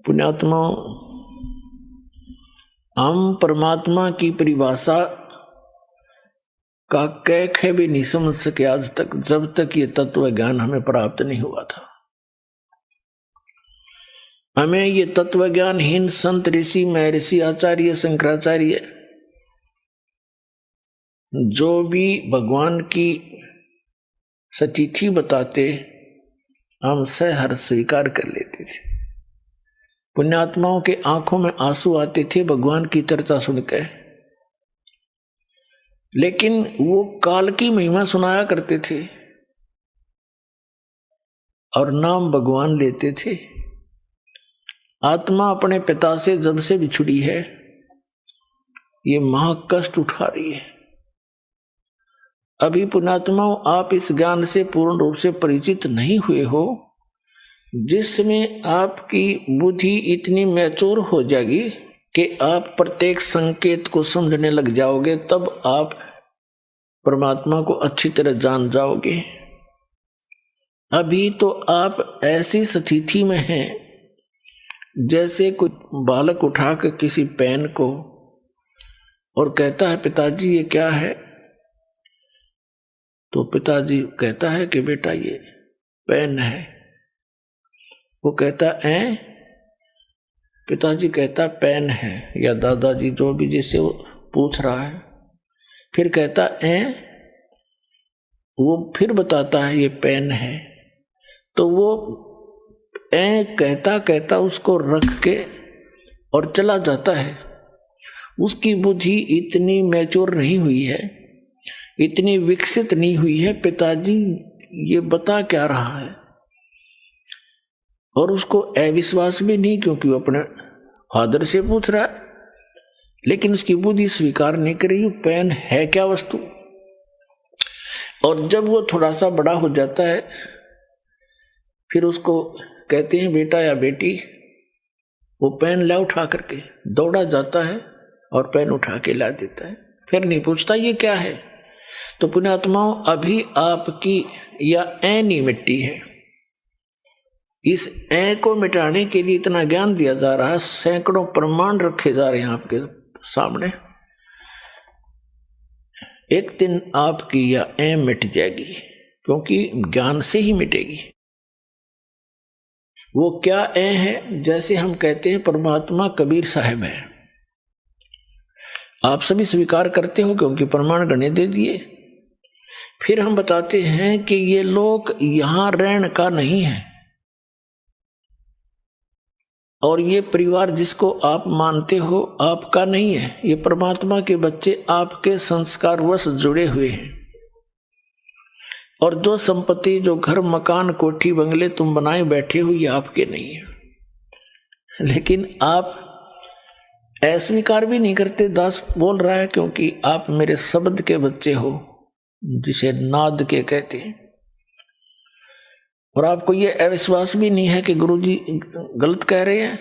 पुण्यात्मा, हम परमात्मा की परिभाषा का कैख भी नहीं समझ सके आज तक, जब तक ये तत्व ज्ञान हमें प्राप्त नहीं हुआ था। हमें ये तत्व ज्ञानहीन संत, ऋषि, महर्षि, आचार्य, शंकराचार्य जो भी भगवान की सतिथि बताते, हम सहर्ष स्वीकार कर लेते थे। पुण्यात्माओं के आंखों में आंसू आते थे भगवान की चर्चा सुनकर, लेकिन वो काल की महिमा सुनाया करते थे और नाम भगवान लेते थे। आत्मा अपने पिता से जब से बिछुड़ी है, ये महाकष्ट उठा रही है। अभी पुण्यात्माओं, आप इस ज्ञान से पूर्ण रूप से परिचित नहीं हुए हो, जिसमें आपकी बुद्धि इतनी मैच्योर हो जाएगी कि आप प्रत्येक संकेत को समझने लग जाओगे, तब आप परमात्मा को अच्छी तरह जान जाओगे। अभी तो आप ऐसी स्थिति में हैं जैसे कोई बालक उठाकर किसी पेन को और कहता है पिताजी ये क्या है, तो पिताजी कहता है कि बेटा ये पेन है। वो कहता है पिताजी कहता पेन है, या दादाजी जो भी जिससे वो पूछ रहा है, फिर कहता वो फिर बताता है ये पेन है। तो वो कहता कहता उसको रख के और चला जाता है। उसकी बुद्धि इतनी मैच्योर नहीं हुई है, इतनी विकसित नहीं हुई है, पिताजी ये बता क्या रहा है। और उसको अविश्वास भी नहीं, क्योंकि वो अपने फादर से पूछ रहा है, लेकिन उसकी बुद्धि स्वीकार नहीं कर रही पेन है क्या वस्तु। और जब वो थोड़ा सा बड़ा हो जाता है, फिर उसको कहते हैं बेटा या बेटी, वो पेन ला उठा करके दौड़ा जाता है और पेन उठा के ला देता है, फिर नहीं पूछता ये क्या है। तो पुण्यात्माओं, अभी आपकी या नहीं मिट्टी है, इस को मिटाने के लिए इतना ज्ञान दिया जा रहा है, सैकड़ों प्रमाण रखे जा रहे हैं आपके सामने। एक दिन आपकी या मिट जाएगी, क्योंकि ज्ञान से ही मिटेगी। वो क्या है, जैसे हम कहते हैं परमात्मा कबीर साहब है, आप सभी स्वीकार करते हो क्योंकि प्रमाण गणे दे दिए। फिर हम बताते हैं कि ये लोक यहां रहने का नहीं है, और ये परिवार जिसको आप मानते हो आपका नहीं है। ये परमात्मा के बच्चे आपके संस्कारवश जुड़े हुए हैं, और जो संपत्ति, जो घर, मकान, कोठी, बंगले तुम बनाए बैठे हो, ये आपके नहीं है। लेकिन आप अस्वीकार भी नहीं करते। दास बोल रहा है क्योंकि आप मेरे शब्द के बच्चे हो, जिसे नाद के कहते हैं, और आपको ये अविश्वास भी नहीं है कि गुरुजी गलत कह रहे हैं।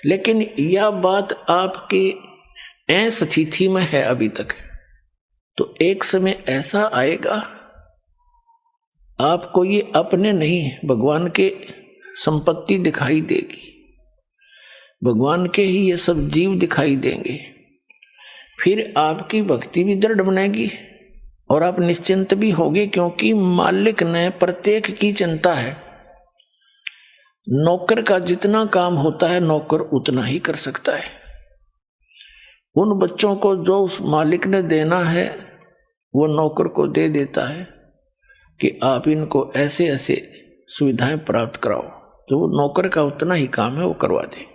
लेकिन यह बात आपकी स्थिति में है अभी तक, तो एक समय ऐसा आएगा आपको ये अपने नहीं, भगवान के संपत्ति दिखाई देगी, भगवान के ही ये सब जीव दिखाई देंगे। फिर आपकी भक्ति भी दृढ़ बनेगी और आप निश्चिंत भी होगे, क्योंकि मालिक ने प्रत्येक की चिंता है। नौकर का जितना काम होता है नौकर उतना ही कर सकता है। उन बच्चों को जो उस मालिक ने देना है वो नौकर को दे देता है कि आप इनको ऐसे ऐसे सुविधाएं प्राप्त कराओ, तो वो नौकर का उतना ही काम है, वो करवा दे।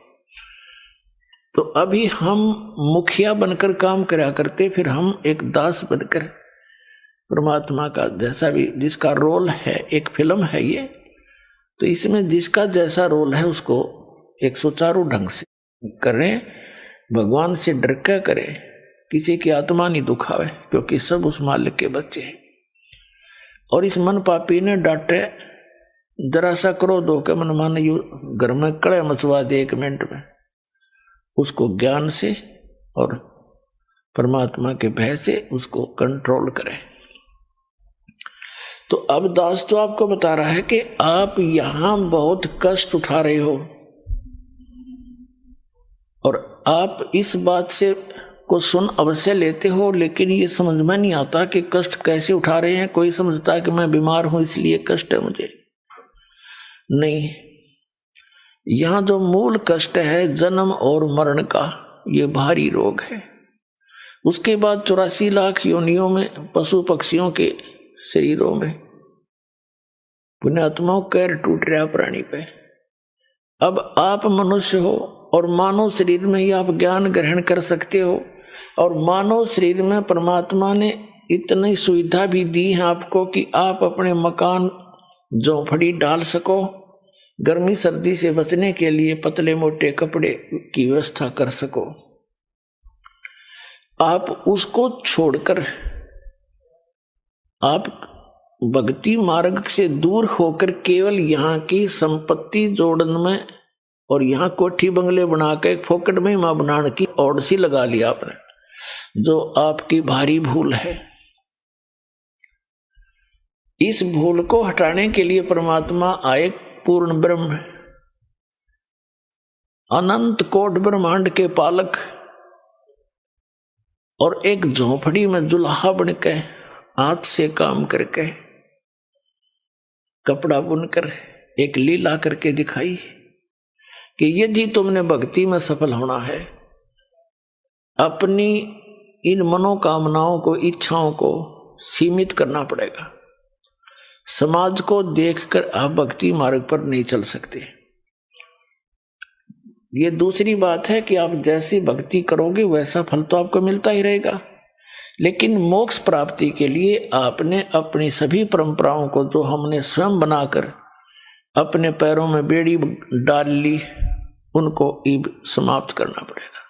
तो अभी हम मुखिया बनकर काम करा करते, फिर हम एक दास बनकर परमात्मा का जैसा भी जिसका रोल है, एक फिल्म है ये, तो इसमें जिसका जैसा रोल है उसको एक सुचारू ढंग से करें, भगवान से डर के करें, किसी की आत्मा नहीं दुखावे, क्योंकि सब उस मालिक के बच्चे हैं। और इस मन पापी ने डांटे, जरा सा क्रोध होकर मन माने घर में कड़े मचवा दे 1 मिनट में, उसको ज्ञान से और परमात्मा के भय से उसको कंट्रोल करें। तो अब दास तो आपको बता रहा है कि आप यहां बहुत कष्ट उठा रहे हो, आप इस बात से को सुन अवश्य लेते हो, लेकिन ये समझ में नहीं आता कि कष्ट कैसे उठा रहे हैं। कोई समझता है कि मैं बीमार हूं इसलिए कष्ट है मुझे, नहीं। यहां जो मूल कष्ट है जन्म और मरण का, ये भारी रोग है। उसके बाद 84 लाख योनियों में, पशु पक्षियों के शरीरों में पुण्यात्माओं कैर टूट रहा प्राणी पे। अब आप मनुष्य हो और मानव शरीर में ही आप ज्ञान ग्रहण कर सकते हो, और मानव शरीर में परमात्मा ने इतनी सुविधा भी दी है आपको कि आप अपने मकान झोंपड़ी डाल सको, गर्मी सर्दी से बचने के लिए पतले मोटे कपड़े की व्यवस्था कर सको। आप उसको छोड़कर आप भक्ति मार्ग से दूर होकर केवल यहाँ की संपत्ति जोड़न में और यहाँ कोठी बंगले बना के फोकट में मां बनाने की ओर सी लगा लिया आपने, जो आपकी भारी भूल है। इस भूल को हटाने के लिए परमात्मा आए, पूर्ण ब्रह्म, अनंत कोट ब्रह्मांड के पालक, और एक झोंपड़ी में जुल्हा बनके हाथ से काम करके कपड़ा बुनकर एक लीला करके दिखाई कि यदि तुमने भक्ति में सफल होना है, अपनी इन मनोकामनाओं को, इच्छाओं को सीमित करना पड़ेगा। समाज को देखकर आप भक्ति मार्ग पर नहीं चल सकते। ये दूसरी बात है कि आप जैसी भक्ति करोगे वैसा फल तो आपको मिलता ही रहेगा, लेकिन मोक्ष प्राप्ति के लिए आपने अपनी सभी परंपराओं को, जो हमने स्वयं बनाकर अपने पैरों में बेड़ी डाल ली, उनको अब समाप्त करना पड़ेगा।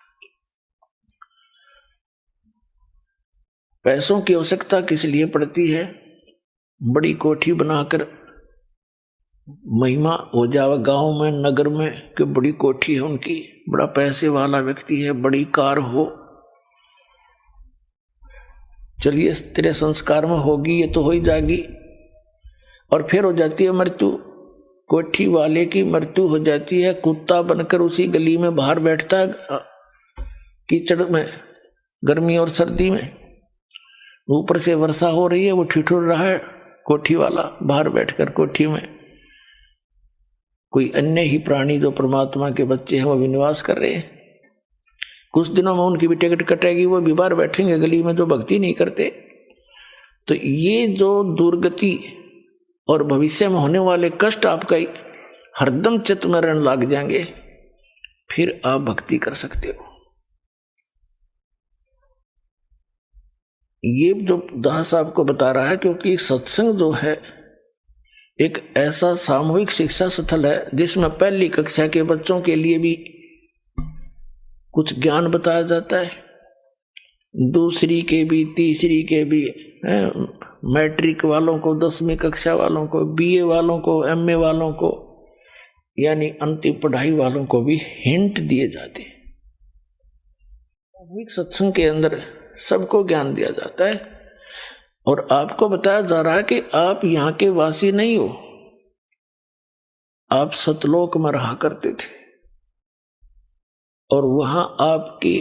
पैसों की आवश्यकता किस लिए पड़ती है? बड़ी कोठी बनाकर महिमा हो जावे गांव में, नगर में, कि बड़ी कोठी है उनकी, बड़ा पैसे वाला व्यक्ति है, बड़ी कार हो, चलिए तेरे संस्कार में होगी, ये तो हो ही जाएगी, और फिर हो जाती है मृत्यु। कोठी वाले की मृत्यु हो जाती है, कुत्ता बनकर उसी गली में बाहर बैठता है कीचड़ में, गर्मी और सर्दी में, ऊपर से वर्षा हो रही है, वो ठिठुर रहा है कोठी वाला बाहर बैठकर कोठी में। कोई अन्य ही प्राणी जो परमात्मा के बच्चे हैं वो भी निवास कर रहे हैं। कुछ दिनों में उनकी भी टिकट कटेगी, वो भी बाहर बैठेंगे गली में, जो भक्ति नहीं करते। तो ये जो दुर्गति और भविष्य में होने वाले कष्ट आपका हरदम चित्त में रहने लग जाएंगे, फिर आप भक्ति कर सकते हो। ये जो दास आपको बता रहा है, क्योंकि सत्संग जो है एक ऐसा सामूहिक शिक्षा स्थल है जिसमें पहली कक्षा के बच्चों के लिए भी कुछ ज्ञान बताया जाता है, दूसरी के भी, तीसरी के भी, मैट्रिक वालों को, 10वीं कक्षा वालों को, बीए वालों को, एमए वालों को, यानी अंतिम पढ़ाई वालों को भी हिंट दिए जाते हैं। सामूहिक सत्संग के अंदर सबको ज्ञान दिया जाता है और आपको बताया जा रहा है कि आप यहाँ के वासी नहीं हो, आप सतलोक में रहा करते थे और वहां आपकी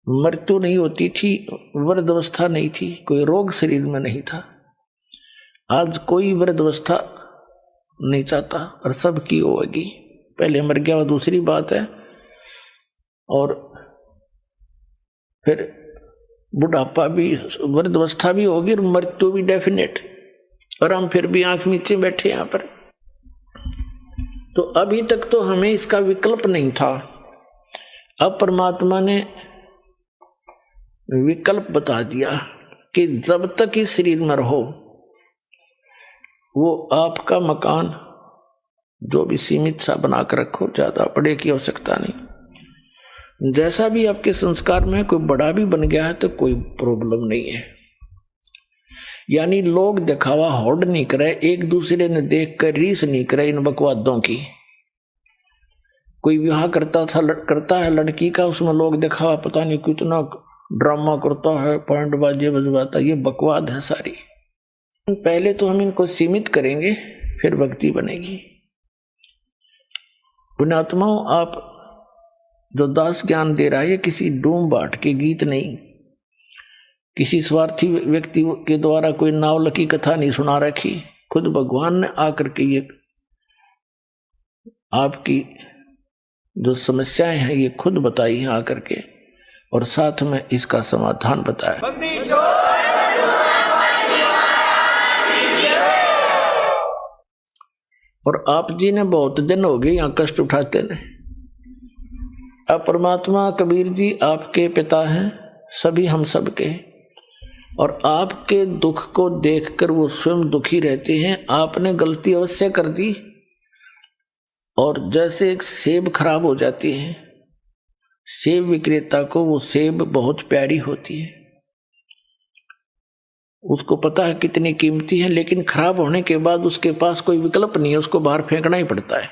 मृत्यु नहीं होती थी, वृद्धावस्था नहीं थी, कोई रोग शरीर में नहीं था। आज कोई वृद्धावस्था नहीं चाहता और सबकी होगी, पहले मर गया वो दूसरी बात है, और फिर बुढ़ापा भी, वृद्धावस्था भी होगी और मृत्यु भी डेफिनेट, और हम फिर भी आंख नीचे बैठे यहाँ पर। तो अभी तक तो हमें इसका विकल्प नहीं था, अब परमात्मा ने विकल्प बता दिया कि जब तक इस शरीर में रहो, वो आपका मकान जो भी सीमित सा बनाकर रखो, ज्यादा बड़े की आवश्यकता नहीं। जैसा भी आपके संस्कार में कोई बड़ा भी बन गया है तो कोई प्रॉब्लम नहीं है। यानी लोग दिखावा होड़ नहीं करे, एक दूसरे ने देख कर रीस नहीं करे इन बकवादों की। कोई विवाह करता है लड़की का, उसमें लोग दिखावा पता नहीं कितना ड्रामा करता है, पॉइंट बाजे बजवाता, ये बकवाद है सारी। पहले तो हम इनको सीमित करेंगे, फिर भक्ति बनेगी। पुण्यात्माओं, आप जो दास ज्ञान दे रहा है ये किसी डूम बाट के गीत नहीं, किसी स्वार्थी व्यक्ति के द्वारा कोई नावल की कथा नहीं सुना रखी। खुद भगवान ने आकर के ये आपकी जो समस्याएं हैं ये खुद बताई हैं आकर के, और साथ में इसका समाधान बताया। और आप जी ने बहुत दिन हो गए यहाँ कष्ट उठाते ने। अब परमात्मा कबीर जी आपके पिता हैं, सभी हम सब के, और आपके दुख को देखकर वो स्वयं दुखी रहते हैं। आपने गलती अवश्य कर दी, और जैसे एक सेब खराब हो जाती है, सेब विक्रेता को वो सेब बहुत प्यारी होती है, उसको पता है कितनी कीमती है, लेकिन खराब होने के बाद उसके पास कोई विकल्प नहीं है, उसको बाहर फेंकना ही पड़ता है।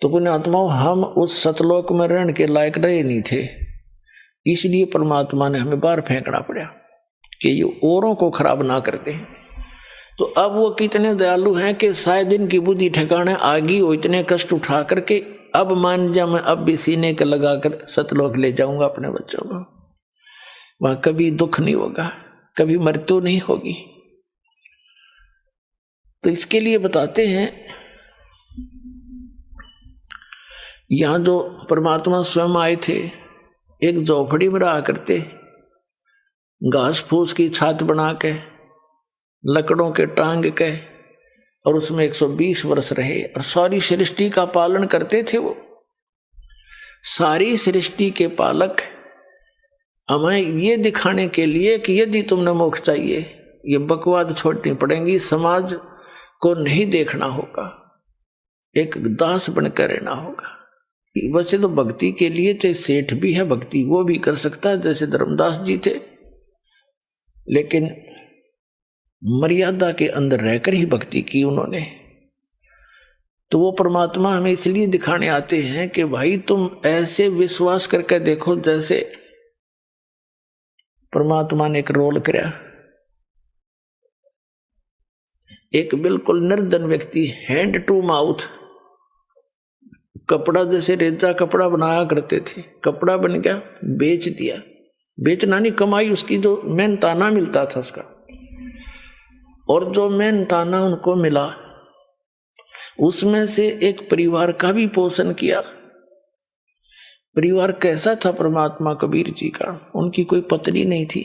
तो पुण्यात्माओं, हम उस सतलोक में रहने के लायक रहे नहीं थे, इसलिए परमात्मा ने हमें बाहर फेंकना पड़ा कि ये औरों को खराब ना करते हैं। तो अब वो कितने दयालु हैं कि शायद इनकी बुद्धि ठिकाने आ गई हो, इतने कष्ट उठा करके अब मान जा मैं अब भी सीने के लगाकर सतलोक ले जाऊंगा अपने बच्चों को, वहां कभी दुख नहीं होगा, कभी मृत्यु नहीं होगी। तो इसके लिए बताते हैं, यहां जो परमात्मा स्वयं आए थे, एक झोपड़ी में रहा करते, घास फूस की छात बना के, लकड़ों के टांग के, और उसमें 120 वर्ष रहे और सारी सृष्टि का पालन करते थे। वो सारी सृष्टि के पालक हमें ये दिखाने के लिए कि यदि तुमने मोक्ष चाहिए, ये बकवाद छोड़नी पड़ेगी, समाज को नहीं देखना होगा, एक दास बनकर रहना होगा। वैसे तो भक्ति के लिए चाहे सेठ भी है, भक्ति वो भी कर सकता है, जैसे धर्मदास जी थे, लेकिन मर्यादा के अंदर रहकर ही भक्ति की उन्होंने। तो वो परमात्मा हमें इसलिए दिखाने आते हैं कि भाई तुम ऐसे विश्वास करके देखो जैसे परमात्मा ने एक रोल कराया। एक बिल्कुल निर्धन व्यक्ति हैंड टू माउथ कपड़ा, जैसे रेजा कपड़ा बनाया करते थे, कपड़ा बन गया, बेच दिया। बेचना नहीं, कमाई उसकी जो मेहनताना मिलता था उसका, और जो मेहनताना उनको मिला उसमें से एक परिवार का भी पोषण किया। परिवार कैसा था परमात्मा कबीर जी का? उनकी कोई पत्नी नहीं थी,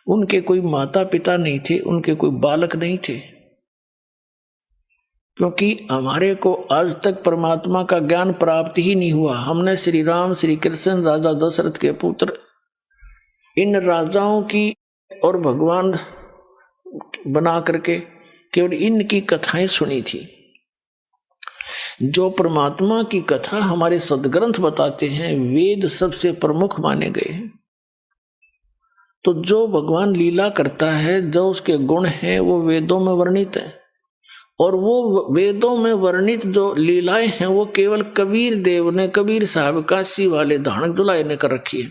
उनके कोई माता पिता नहीं थे, उनके कोई बालक नहीं थे, क्योंकि हमारे को आज तक परमात्मा का ज्ञान प्राप्त ही नहीं हुआ। हमने श्री राम, श्री कृष्ण, राजा दशरथ के पुत्र, इन राजाओं की और भगवान बना करके केवल इनकी कथाएं सुनी थी। जो परमात्मा की कथा हमारे सदग्रंथ बताते हैं, वेद सबसे प्रमुख माने गए हैं। तो जो भगवान लीला करता है, जो उसके गुण हैं, वो वेदों में वर्णित है, और वो वेदों में वर्णित जो लीलाएं हैं वो केवल कबीर देव ने, कबीर साहब काशी वाले धानक जुलाए ने कर रखी है।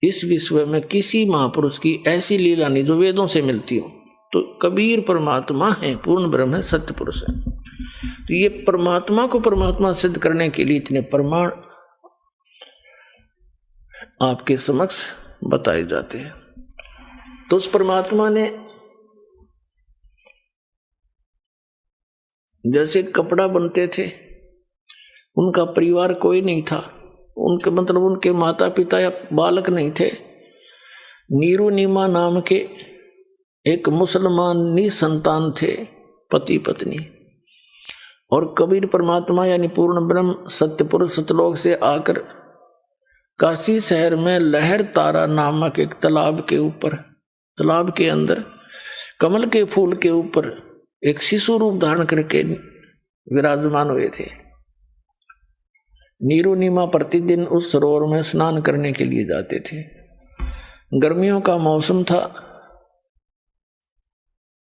इस विश्व में किसी महापुरुष की ऐसी लीला नहीं जो वेदों से मिलती हो। तो कबीर परमात्मा है, पूर्ण ब्रह्म है, सत्य पुरुष है। तो ये परमात्मा को परमात्मा सिद्ध करने के लिए इतने प्रमाण आपके समक्ष बताए जाते हैं। तो उस परमात्मा ने जैसे कपड़ा बनते थे, उनका परिवार कोई नहीं था, उनके मतलब उनके माता पिता या बालक नहीं थे। नीरू नीमा नाम के एक मुसलमान निसंतान थे, पति पत्नी, और कबीर परमात्मा यानी पूर्ण ब्रह्म सत्य पुरुष सतलोक से आकर काशी शहर में लहर तारा नामक एक तालाब के ऊपर, तालाब के अंदर कमल के फूल के ऊपर एक शिशु रूप धारण करके विराजमान हुए थे। नीरू नीमा प्रतिदिन उस सरोवर में स्नान करने के लिए जाते थे। गर्मियों का मौसम था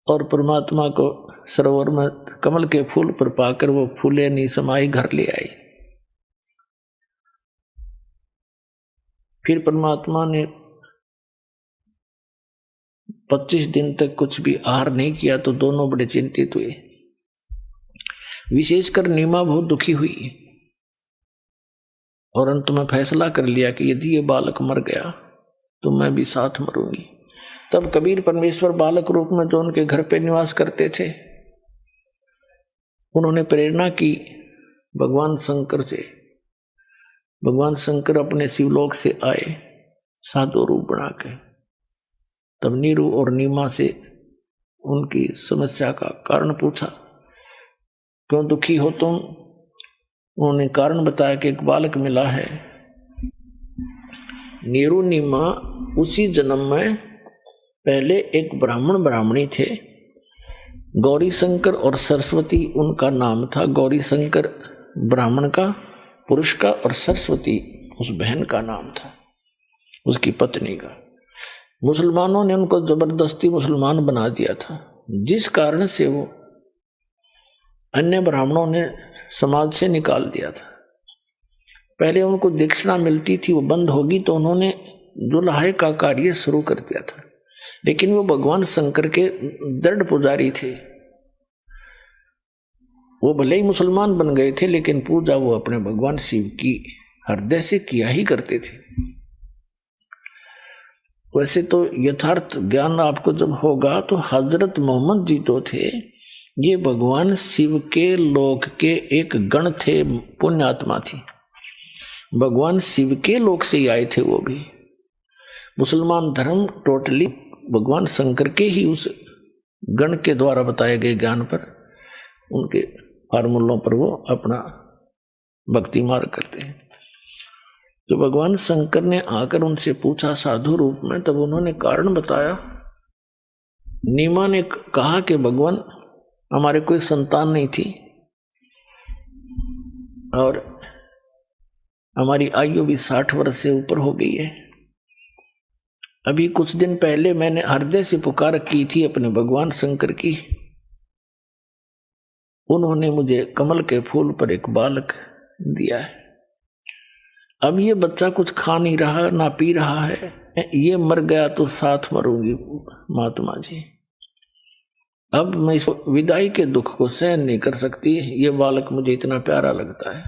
और परमात्मा को सरोवर में कमल के फूल पर पाकर वो फूले नी समाई घर ले आई। फिर परमात्मा ने 25 दिन तक कुछ भी आहार नहीं किया, तो दोनों बड़े चिंतित हुए। विशेषकर नीमा बहुत दुखी हुई और अंत में फैसला कर लिया कि यदि ये बालक मर गया तो मैं भी साथ मरूंगी। तब कबीर परमेश्वर बालक रूप में जो उनके घर पे निवास करते थे, उन्होंने प्रेरणा की भगवान शंकर से। भगवान शंकर अपने शिवलोक से आए साधु रूप बना के। तब नीरू और नीमा से उनकी समस्या का कारण पूछा, क्यों दुखी हो तुम? उन्होंने कारण बताया कि एक बालक मिला है। नीरू नीमा उसी जन्म में पहले एक ब्राह्मण ब्राह्मणी थे, गौरी शंकर और सरस्वती उनका नाम था। गौरी शंकर ब्राह्मण का, पुरुष का, और सरस्वती उस बहन का नाम था, उसकी पत्नी का। मुसलमानों ने उनको जबरदस्ती मुसलमान बना दिया था, जिस कारण से वो अन्य ब्राह्मणों ने समाज से निकाल दिया था। पहले उनको दक्षिणा मिलती थी, वो बंद होगी तो उन्होंने जुलाहे का कार्य शुरू कर दिया था। लेकिन वो भगवान शंकर के दृढ़ पुजारी थे। वो भले ही मुसलमान बन गए थे, लेकिन पूजा वो अपने भगवान शिव की हृदय से किया ही करते थे। वैसे तो यथार्थ ज्ञान आपको जब होगा तो हजरत मोहम्मद जी तो थे, ये भगवान शिव के लोक के एक गण थे, पुण्यात्मा थी। भगवान शिव के लोक से ही आए थे वो भी। मुसलमान धर्म टोटली भगवान शंकर के ही उस गण के द्वारा बताए गए ज्ञान पर, उनके फार्मूलों पर वो अपना भक्ति मार्ग करते हैं। तो भगवान शंकर ने आकर उनसे पूछा साधु रूप में, तब उन्होंने कारण बताया। नीमा ने कहा कि भगवान हमारे कोई संतान नहीं थी और हमारी आयु भी 60 वर्ष से ऊपर हो गई है। अभी कुछ दिन पहले मैंने हृदय से पुकार की थी अपने भगवान शंकर की, उन्होंने मुझे कमल के फूल पर एक बालक दिया है। अब ये बच्चा कुछ खा नहीं रहा, ना पी रहा है, ये मर गया तो साथ मरूंगी महात्मा जी। अब मैं इस विदाई के दुख को सहन नहीं कर सकती, ये बालक मुझे इतना प्यारा लगता है।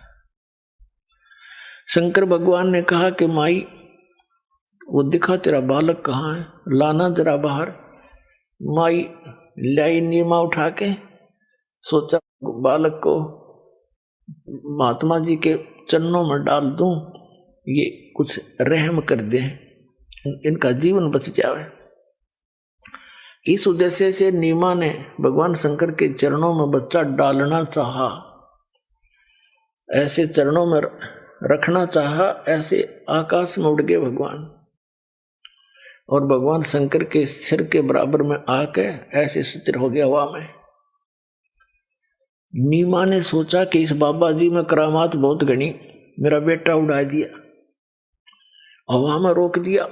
शंकर भगवान ने कहा कि माई वो दिखा तेरा बालक कहाँ है, लाना जरा बाहर। माई लाई नीमा उठा के, सोचा बालक को महात्मा जी के चरणों में डाल दूं, ये कुछ रहम कर दे, इनका जीवन बच जाए। इस उद्देश्य से नीमा ने भगवान शंकर के चरणों में बच्चा डालना चाहा, ऐसे चरणों में रखना चाहा, ऐसे आकाश में उड़ गए भगवान और भगवान शंकर के सिर के बराबर में आके ऐसे स्थिर हो गया हवा में। नीमा ने सोचा कि इस बाबा जी में करामात बहुत घनी, मेरा बेटा उड़ा दिया, हवा में रोक दिया।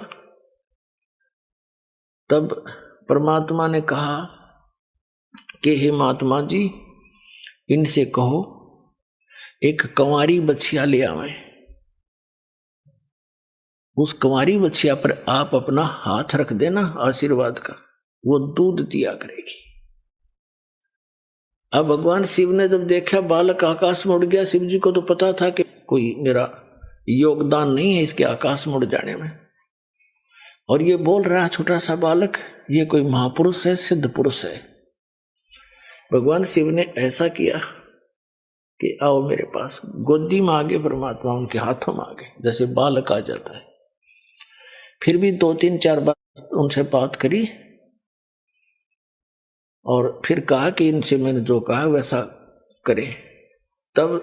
तब परमात्मा ने कहा कि हे महात्मा जी, इनसे कहो एक कंवारी बछिया ले आवे, उस कंवारी बछिया पर आप अपना हाथ रख देना आशीर्वाद का, वो दूध दिया करेगी। अब भगवान शिव ने जब देखा बालक आकाश में उड़ गया, शिव जी को तो पता था कि कोई मेरा योगदान नहीं है इसके आकाश में उड़ जाने में, और ये बोल रहा छोटा सा बालक, ये कोई महापुरुष है, सिद्ध पुरुष है। भगवान शिव ने ऐसा किया कि आओ मेरे पास, गोदी में आगे परमात्मा उनके हाथों में आगे, जैसे बालक आ जाता है। फिर भी 2-3-4 बार उनसे बात करी और फिर कहा कि इनसे मैंने जो कहा वैसा करें। तब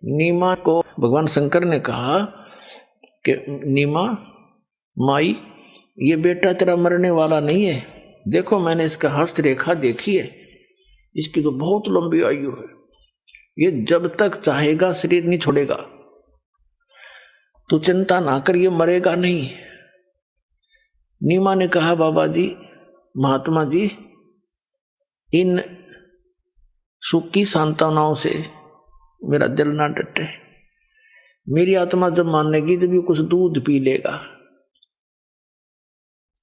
नीमा को भगवान शंकर ने कहा कि नीमा माई, ये बेटा तेरा मरने वाला नहीं है, देखो मैंने इसका हस्तरेखा देखी है, इसकी तो बहुत लंबी आयु है, ये जब तक चाहेगा शरीर नहीं छोड़ेगा, तो चिंता ना कर, ये मरेगा नहीं। नीमा ने कहा बाबा जी, महात्मा जी, इन सुखी सांत्वनाओं से मेरा दिल ना डटे, मेरी आत्मा जब मान लेगी जब ये कुछ दूध पी लेगा।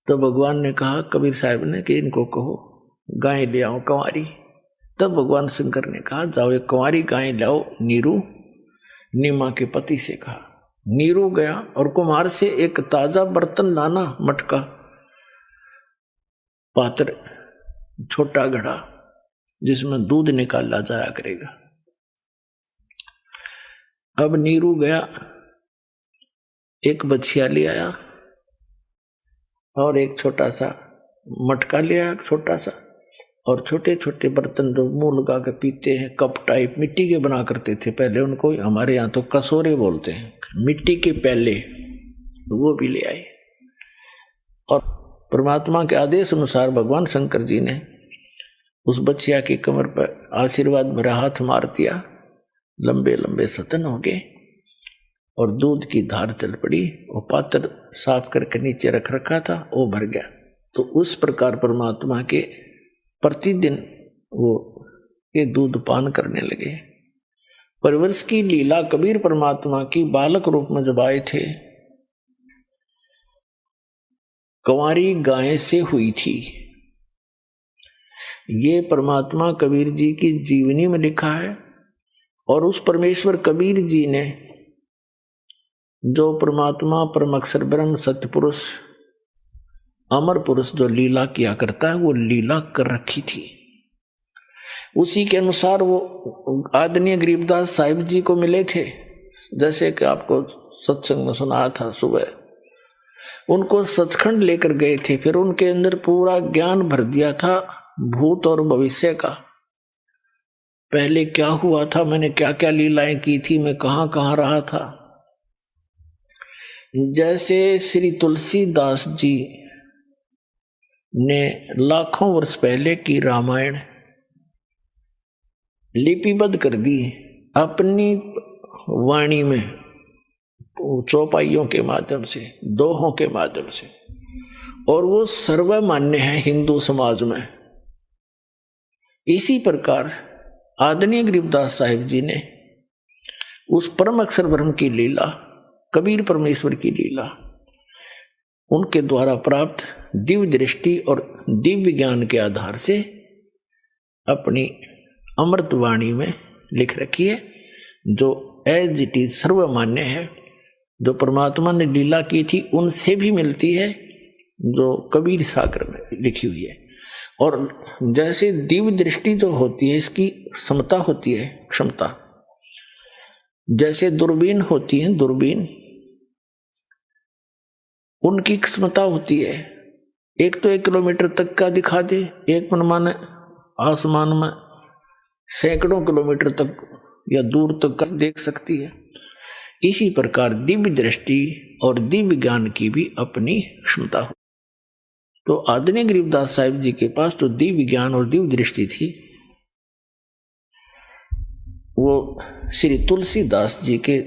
तो भगवान ने कहा कबीर साहब ने कि इनको कहो गाय ले आओ कंवारी। तब भगवान शंकर ने कहा जाओ एक कंवारी गाय लाओ नीरू, नीमा के पति से कहा। नीरू गया और कुम्हार से एक ताजा बर्तन लाना, मटका, पात्र, छोटा घड़ा जिसमें दूध निकाला जाया करेगा। अब नीरू गया, एक बछिया ले आया और एक छोटा सा मटका ले आया, छोटा सा, और छोटे छोटे बर्तन जो मुंह लगा के पीते हैं, कप टाइप, मिट्टी के बना करते थे पहले उनको, हमारे यहाँ तो कसोरे बोलते हैं, मिट्टी के प्याले, वो भी ले आए। और परमात्मा के आदेश अनुसार भगवान शंकर जी ने उस बच्चिया की कमर पर आशीर्वाद भरा हाथ मार दिया, लंबे लंबे सतन हो गए और दूध की धार चल पड़ी। वो पात्र साफ करके नीचे रख रखा था, वो भर गया। तो उस प्रकार परमात्मा के प्रतिदिन वो ये दूध पान करने लगे। परवरिश की लीला कबीर परमात्मा की बालक रूप में जब आए थे, कंवारी गाय से हुई थी। ये परमात्मा कबीर जी की जीवनी में लिखा है। और उस परमेश्वर कबीर जी ने जो परमात्मा परम अक्षर ब्रह्म सत्य पुरुष अमर पुरुष जो लीला किया करता है, वो लीला कर रखी थी। उसी के अनुसार वो आदरणीय गरीबदास साहिब जी को मिले थे, जैसे कि आपको सत्संग में सुनाया था सुबह। उनको सचखंड लेकर गए थे, फिर उनके अंदर पूरा ज्ञान भर दिया था भूत और भविष्य का। पहले क्या हुआ था, मैंने क्या क्या लीलाएं की थी, मैं कहाँ कहाँ रहा था। जैसे श्री तुलसीदास जी ने लाखों वर्ष पहले की रामायण लिपिबद्ध कर दी अपनी वाणी में, चौपाइयों के माध्यम से, दोहों के माध्यम से, और वो सर्वमान्य है हिंदू समाज में। इसी प्रकार आदरणीय गरीबदास साहिब जी ने उस परम अक्षर ब्रह्म की लीला, कबीर परमेश्वर की लीला, उनके द्वारा प्राप्त दिव्य दृष्टि और दिव्य ज्ञान के आधार से अपनी अमृत वाणी में लिख रखी है, जो एज इट इज सर्वमान्य है। जो परमात्मा ने लीला की थी उनसे भी मिलती है, जो कबीर सागर में लिखी हुई है। और जैसे दिव्य दृष्टि जो होती है, इसकी क्षमता होती है, क्षमता, जैसे दूरबीन होती है, दूरबीन, उनकी क्षमता होती है, एक तो 1 किलोमीटर तक का दिखा दे, एक मनमाने आसमान में सैकड़ों किलोमीटर तक या दूर तक का देख सकती है। इसी प्रकार दिव्य दृष्टि और दिव्य ज्ञान की भी अपनी क्षमता हो। तो आदरणीय गरीबदास साहिब जी के पास जो दिव्य ज्ञान और दिव्य दृष्टि थी, वो श्री तुलसीदास जी के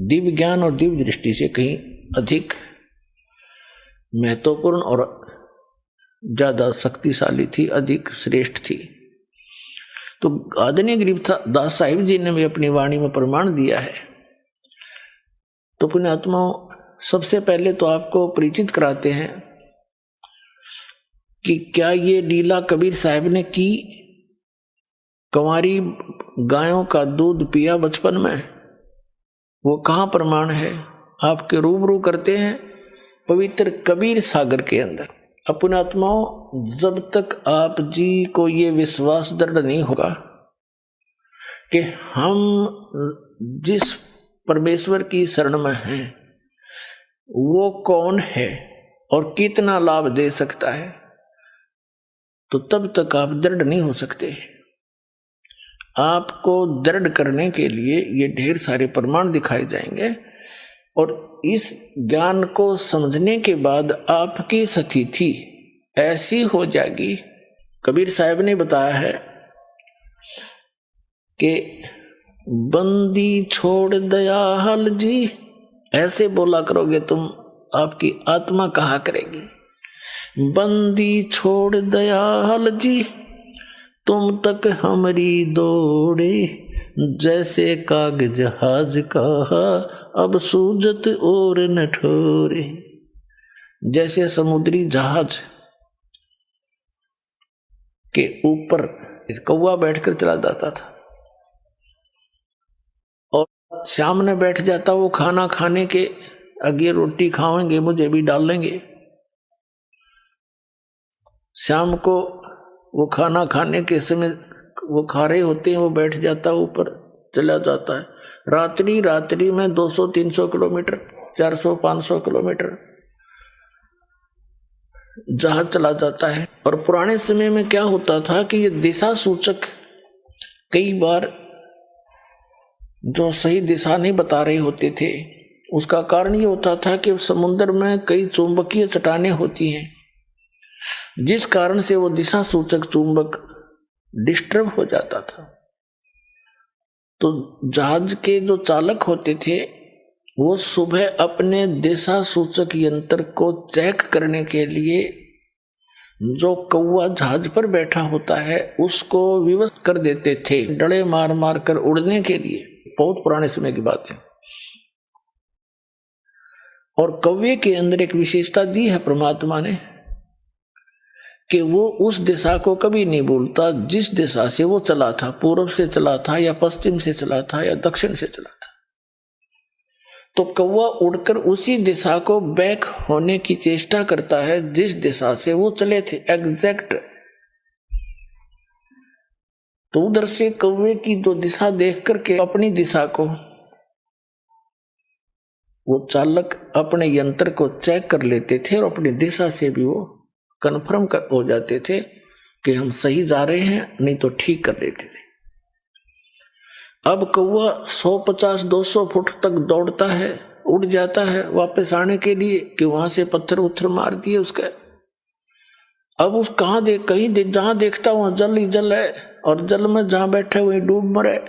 दिव्य ज्ञान और दिव्य दृष्टि से कहीं अधिक महत्वपूर्ण और ज्यादा शक्तिशाली थी, अधिक श्रेष्ठ थी। तो आदरणीय गरीबदास साहिब जी ने भी अपनी वाणी में प्रमाण दिया है। तो पुण्यात्माओं, सबसे पहले तो आपको परिचित कराते हैं कि क्या ये लीला कबीर साहब ने की। कंवारी गायों का दूध पिया बचपन में, वो कहाँ प्रमाण है? आपके रूबरू करते हैं पवित्र कबीर सागर के अंदर। पुण्यात्माओं, जब तक आप जी को ये विश्वास दृढ़ नहीं होगा कि हम जिस परमेश्वर की शरण में हैं वो कौन है और कितना लाभ दे सकता है, तो तब तक आप दृढ़ नहीं हो सकते। आपको दृढ़ करने के लिए ये ढेर सारे प्रमाण दिखाए जाएंगे, और इस ज्ञान को समझने के बाद आपकी स्थिति ऐसी हो जाएगी। कबीर साहब ने बताया है कि बंदी छोड़ दयाल जी, ऐसे बोला करोगे तुम, आपकी आत्मा कहा करेगी, बंदी छोड़ दयाल जी, तुम तक हमारी दौड़े, जैसे काग जहाज कहा अब सूजत और न ठोरे। जैसे समुद्री जहाज के ऊपर कौवा बैठकर चला जाता था और सामने बैठ जाता, वो खाना खाने के आगे रोटी खाएंगे, मुझे भी डाल लेंगे। शाम को वो खाना खाने के समय वो खा रहे होते हैं, वो बैठ जाता, ऊपर चला जाता है। रात्रि में 200-300 किलोमीटर, 400-500 किलोमीटर जहाज चला जाता है। और पुराने समय में क्या होता था कि ये दिशा सूचक कई बार जो सही दिशा नहीं बता रहे होते थे, उसका कारण ये होता था कि समुद्र में कई चुंबकीय चट्टानें होती हैं, जिस कारण से वो दिशा सूचक चुंबक डिस्टर्ब हो जाता था। तो जहाज के जो चालक होते थे वो सुबह अपने दिशा सूचक यंत्र को चेक करने के लिए जो कौवा जहाज पर बैठा होता है उसको विवश कर देते थे, डले मार मार कर उड़ने के लिए। बहुत पुराने समय की बात है। और कौवे के अंदर एक विशेषता दी है परमात्मा ने कि वो उस दिशा को कभी नहीं भूलता जिस दिशा से वो चला था, पूर्व से चला था या पश्चिम से चला था या दक्षिण से चला था। तो कौवा उड़कर उसी दिशा को बैक होने की चेष्टा करता है जिस दिशा से वो चले थे, एग्जैक्ट। तो उधर से कौवे की जो दिशा देख करके अपनी दिशा को वो चालक अपने यंत्र को चेक कर लेते थे और अपनी दिशा से भी वो कन्फर्म हो जाते थे कि हम सही जा रहे हैं, नहीं तो ठीक कर लेते थे। अब कौवा 150-200 फुट तक दौड़ता है, उड़ जाता है वापस आने के लिए कि वहां से पत्थर उत्थर मार दिए उसका। अब उस जहां देखता वहां जल ही जल है, और जल में जहां बैठे वहीं डूब मरे।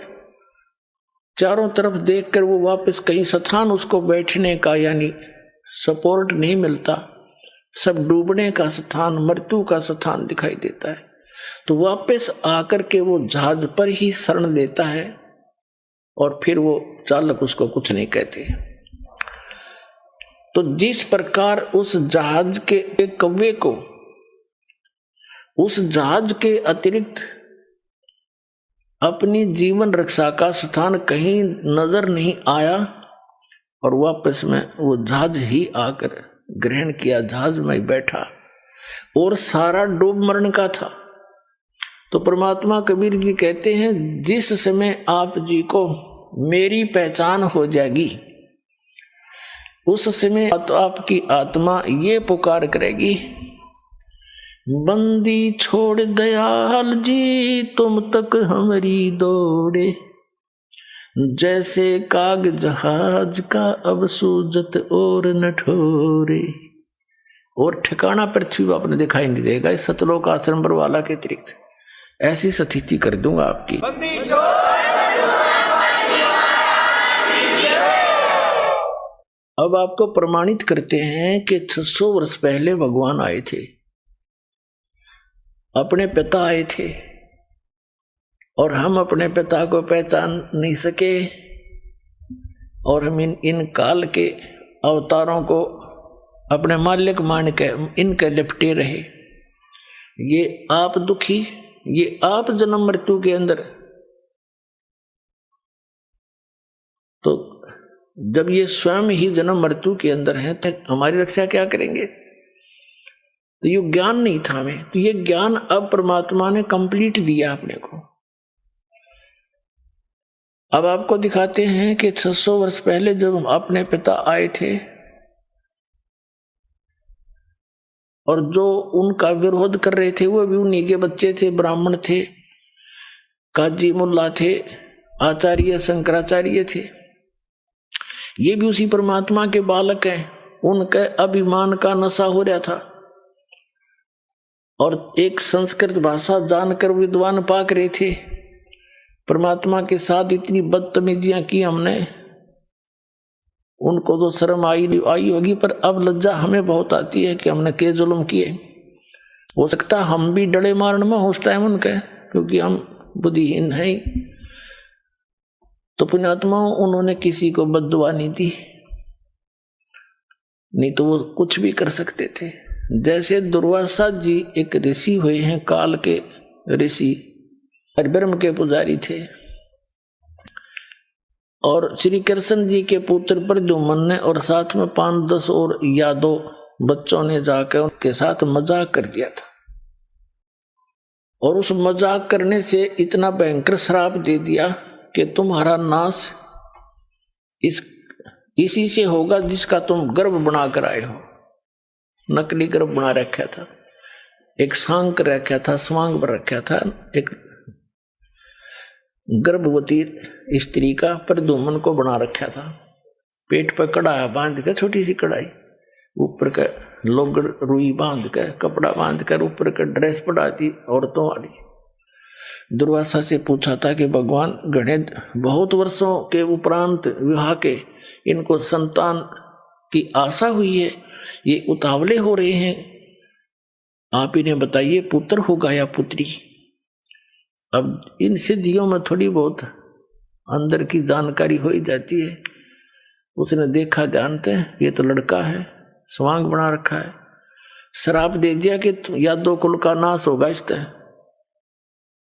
चारों तरफ देखकर वो वापस कहीं स्थान उसको बैठने का यानी सपोर्ट नहीं मिलता, सब डूबने का स्थान, मृत्यु का स्थान दिखाई देता है। तो वापस आकर के वो जहाज पर ही शरण लेता है और फिर वो चालक उसको कुछ नहीं कहते। तो जिस प्रकार उस जहाज के कौवे को उस जहाज के अतिरिक्त अपनी जीवन रक्षा का स्थान कहीं नजर नहीं आया और वापस में वो जहाज ही आकर ग्रहण किया, जहाज में बैठा और सारा डूब मरण का था। तो परमात्मा कबीर जी कहते हैं जिस समय आप जी को मेरी पहचान हो जाएगी उस समय तो आपकी आत्मा ये पुकार करेगी, बंदी छोड़ दयाल जी तुम तक हमारी दौड़े, जैसे काग जहाज का अब सूजत और न ठोरे। और ठिकाना पृथ्वी पर आपने दिखाई नहीं देगा इस सतलोक आश्रम बरवाला के अतिरिक्त। ऐसी स्थिति कर दूंगा आपकी। अब आपको प्रमाणित करते हैं कि 600 वर्ष पहले भगवान आए थे, अपने पिता आए थे और हम अपने पिता को पहचान नहीं सके और हम इन काल के अवतारों को अपने मालिक मान के इनके लिपटे रहे। ये आप दुखी, ये आप जन्म मृत्यु के अंदर। तो जब ये स्वयं ही जन्म मृत्यु के अंदर हैं तो हमारी रक्षा क्या करेंगे? तो ये ज्ञान नहीं था हमें, तो ये ज्ञान अब परमात्मा ने कंप्लीट दिया अपने को। अब आपको दिखाते हैं कि 600 वर्ष पहले जब अपने पिता आए थे और जो उनका विरोध कर रहे थे वो भी उन्हीं के बच्चे थे, ब्राह्मण थे, काजी मुल्ला थे, आचार्य शंकराचार्य थे। ये भी उसी परमात्मा के बालक हैं। उनके अभिमान का नशा हो रहा था और एक संस्कृत भाषा जानकर विद्वान पाक रहे थे। परमात्मा के साथ इतनी बदतमीजियां की हमने, उनको तो शर्म आई होगी, पर अब लज्जा हमें बहुत आती है कि हमने के जुल्म किए। हो सकता हम भी डले मारन में उस टाइम उनके, क्योंकि हम बुद्धिहीन हैं। तो पुण्यात्मा उन्होंने किसी को बद्दुआ नहीं दी, नहीं तो वो कुछ भी कर सकते थे। जैसे दुर्वासा जी एक ऋषि हुए हैं, काल के ऋषि, ब्रह्म के पुजारी थे और श्री कृष्ण जी के पुत्र प्रद्युम्न ने और साथ में 5-10 और यादव बच्चों ने जाकर उनके साथ मजाक कर दिया था, और उस मजाक करने से इतना भयंकर श्राप दे दिया कि तुम्हारा नाश इसी से होगा जिसका तुम गर्भ बना कर आए हो। नकली गर्भ बना रखा था, एक सांक रखा था, स्वांग पर रखा था, एक गर्भवती स्त्री का प्रद्युम्न को बना रखा था। पेट पर कढ़ाई बांध कर, छोटी सी कढ़ाई, ऊपर का लोगड़ रुई बांध कर, कपड़ा बांध कर, ऊपर का ड्रेस पड़ा दी औरतों वाली। दुर्वासा से पूछा था कि भगवान, गणे बहुत वर्षों के उपरांत विवाह के इनको संतान की आशा हुई है, ये उतावले हो रहे हैं, आप इन्हें बताइए पुत्र होगा या पुत्री। अब इन सिद्धियों में थोड़ी बहुत अंदर की जानकारी हो ही जाती है। उसने देखा, जानते हैं ये तो लड़का है, स्वांग बना रखा है, श्राप दे दिया कि यादव कुल का नाश होगा इस तरह,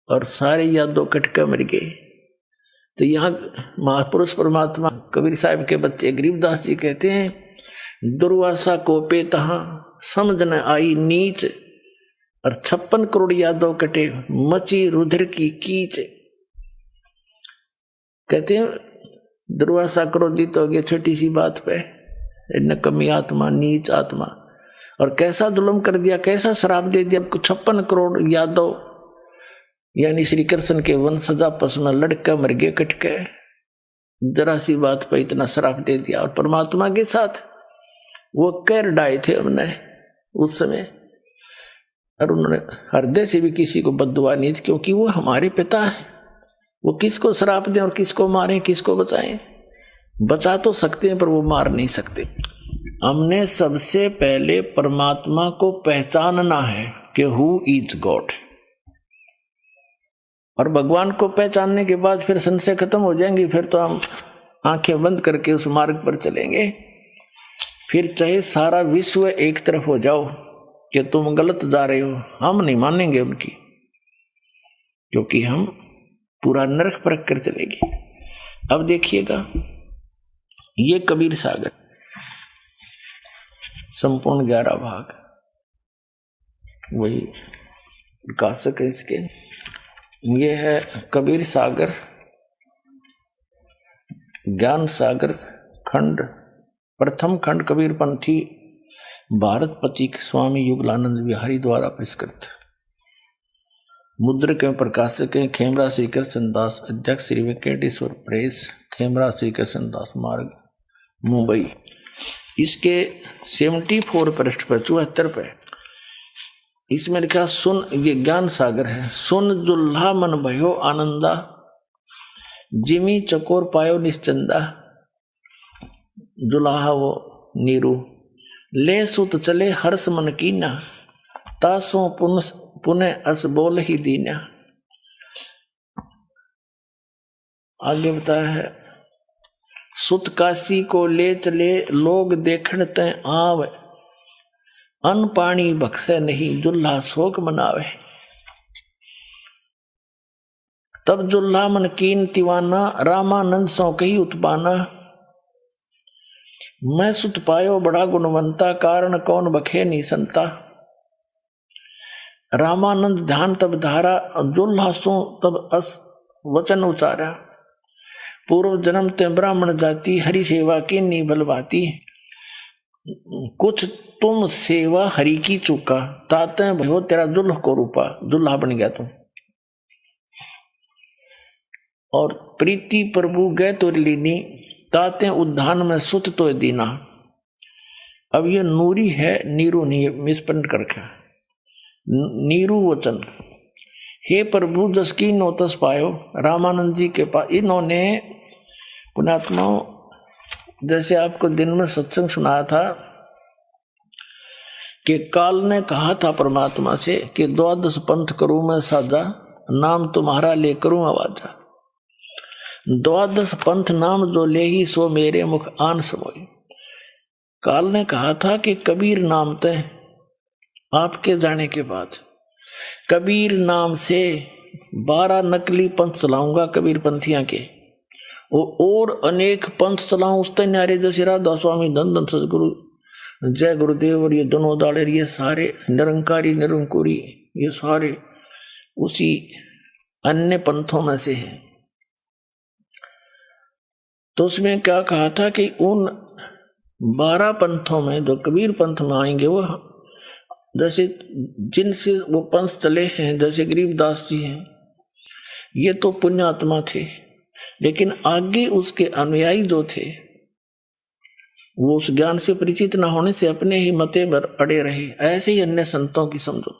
और सारे यादव कटके मर गए। तो यहाँ महापुरुष परमात्मा कबीर साहब के बच्चे गरीबदास जी कहते हैं, दुर्वासा को पे तहाँ समझ न आई नीच, और 56 करोड़ यादव कटे मची रुधिर की कीच। कहते हैं दुर्वासा क्रोधित हो गया छोटी सी बात पे, नकमी आत्मा, नीच आत्मा, और कैसा जुल्म कर दिया, कैसा श्राप दे दिया। 56 करोड़ यादव यानी श्री कृष्ण के वंशज आपस में लड़का मर गए कटके, जरा सी बात पर इतना श्राप दे दिया। और परमात्मा के साथ वो कैर डाए थे हमने उस समय, और उन्होंने हृदय से भी किसी को बद्दुआ नहीं थी, क्योंकि वो हमारे पिता है। वो किसको श्राप दें और किसको मारें, किसको बचाएं? बचा तो सकते हैं पर वो मार नहीं सकते। हमने सबसे पहले परमात्मा को पहचानना है कि हु इज गॉड, और भगवान को पहचानने के बाद फिर संशय खत्म हो जाएंगे। फिर तो हम आंखें बंद करके उस मार्ग पर चलेंगे। फिर चाहे सारा विश्व एक तरफ हो जाओ कि तुम गलत जा रहे हो, हम नहीं मानेंगे उनकी, क्योंकि हम पूरा नरक परख कर चलेंगे। अब देखिएगा, ये कबीर सागर संपूर्ण 11 भाग, वही प्रकाशक है इसके। ये है कबीर सागर, ज्ञान सागर खंड, प्रथम खंड कबीरपंथी भारत पथिक स्वामी युगलानंद विहारी द्वारा पुरस्कृत। मुद्रक एवं प्रकाशक हैं खेमरा श्री कृष्ण दास, अध्यक्ष श्री वेंकटेश्वर प्रेस, खेमरा श्री कृष्ण दास मार्ग, मुंबई। इसके 74 पृष्ठ पर 74 पे इसमें लिखा, सुन, ये ज्ञान सागर है। सुन जुल्हा मन भयो आनंदा, जिमी चकोर पायो निश्चंदा। जुलाहा वो नीरू, ले सुत चले हर्ष मन कीना, तासों पुनः अस बोल ही दीना। आगे बताया है, सुत काशी को ले चले लोग देखण तय आवे, अन्न पानी बख्शे नहीं जुल्हा शोक मनावे। तब जुल्हा मन कीन तिवाना, रामानंद सौ कही उत्पाना। मैं सुत पायो बड़ा गुणवंता, कारण कौन बखे नहीं संता। रामानंद ध्यान तब धारा, जुल्हा सो तब अस वचन उचारा। पूर्व जन्म ते ब्राह्मण जाति, हरि सेवा की नी बलवाती। कुछ तुम सेवा हरि की चुका, ताते भयो तेरा जुल्ह को रूपा। जुल्हा बन गया तुम, और प्रीति प्रभु गए तो लीनी, ताते उद्धान में सुत तो दीना। अब ये नूरी है, नीरू नहीं, मिसप्रिंट करके नीरू वचन। हे प्रभु जस की नोतस पायो, रामानंद जी के पास इन्होंने पुण्यात्माओं, जैसे आपको दिन में सत्संग सुनाया था कि काल ने कहा था परमात्मा से कि 12 पंथ करूं मैं साजा, नाम तुम्हारा ले करूं आवाजा। 12 पंथ नाम जो ले ही, सो मेरे मुख आन समोई। काल ने कहा था कि कबीर नाम तय, आपके जाने के बाद कबीर नाम से 12 नकली पंथ चलाऊंगा कबीर पंथियां के, और अनेक पंथ चलाऊं उस न्यारे जैसे राधा स्वामी धन धन सदगुरु जय गुरुदेव और ये दोनों दाड़े ये सारे निरंकारी निरंकुरी ये सारे उसी अन्य पंथों में से हैं। तो उसमें क्या कहा था कि उन 12 पंथों में जो कबीर पंथ में आएंगे वो जैसे जिनसे वो पंथ चले हैं, जैसे गरीबदास जी हैं, ये तो पुण्यात्मा थे, लेकिन आगे उसके अनुयायी जो थे वो उस ज्ञान से परिचित न होने से अपने ही मते पर अड़े रहे। ऐसे ही अन्य संतों की समझो।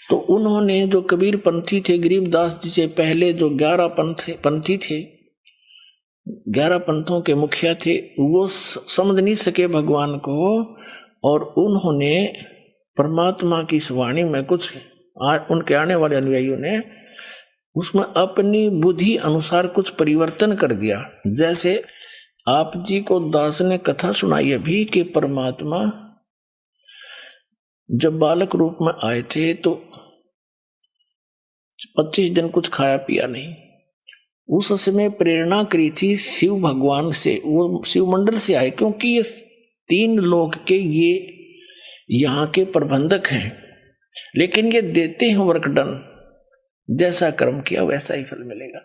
तो उन्होंने जो कबीर पंथी थे, गरीबदास जी से पहले जो 11 पंथी थे, 11 पंथों के मुखिया थे, वो समझ नहीं सके भगवान को, और उन्होंने परमात्मा की इस वाणी में कुछ उनके आने वाले अनुयायियों ने उसमें अपनी बुद्धि अनुसार कुछ परिवर्तन कर दिया। जैसे आप जी को दास ने कथा सुनाई अभी कि परमात्मा जब बालक रूप में आए थे तो 25 दिन कुछ खाया पिया नहीं। उस समय प्रेरणा करी थी शिव भगवान से, वो शिव मंडल से आए, क्योंकि ये 3 लोक के ये यहाँ के प्रबंधक हैं, लेकिन ये देते हैं वर्कडन, जैसा कर्म किया वैसा ही फल मिलेगा।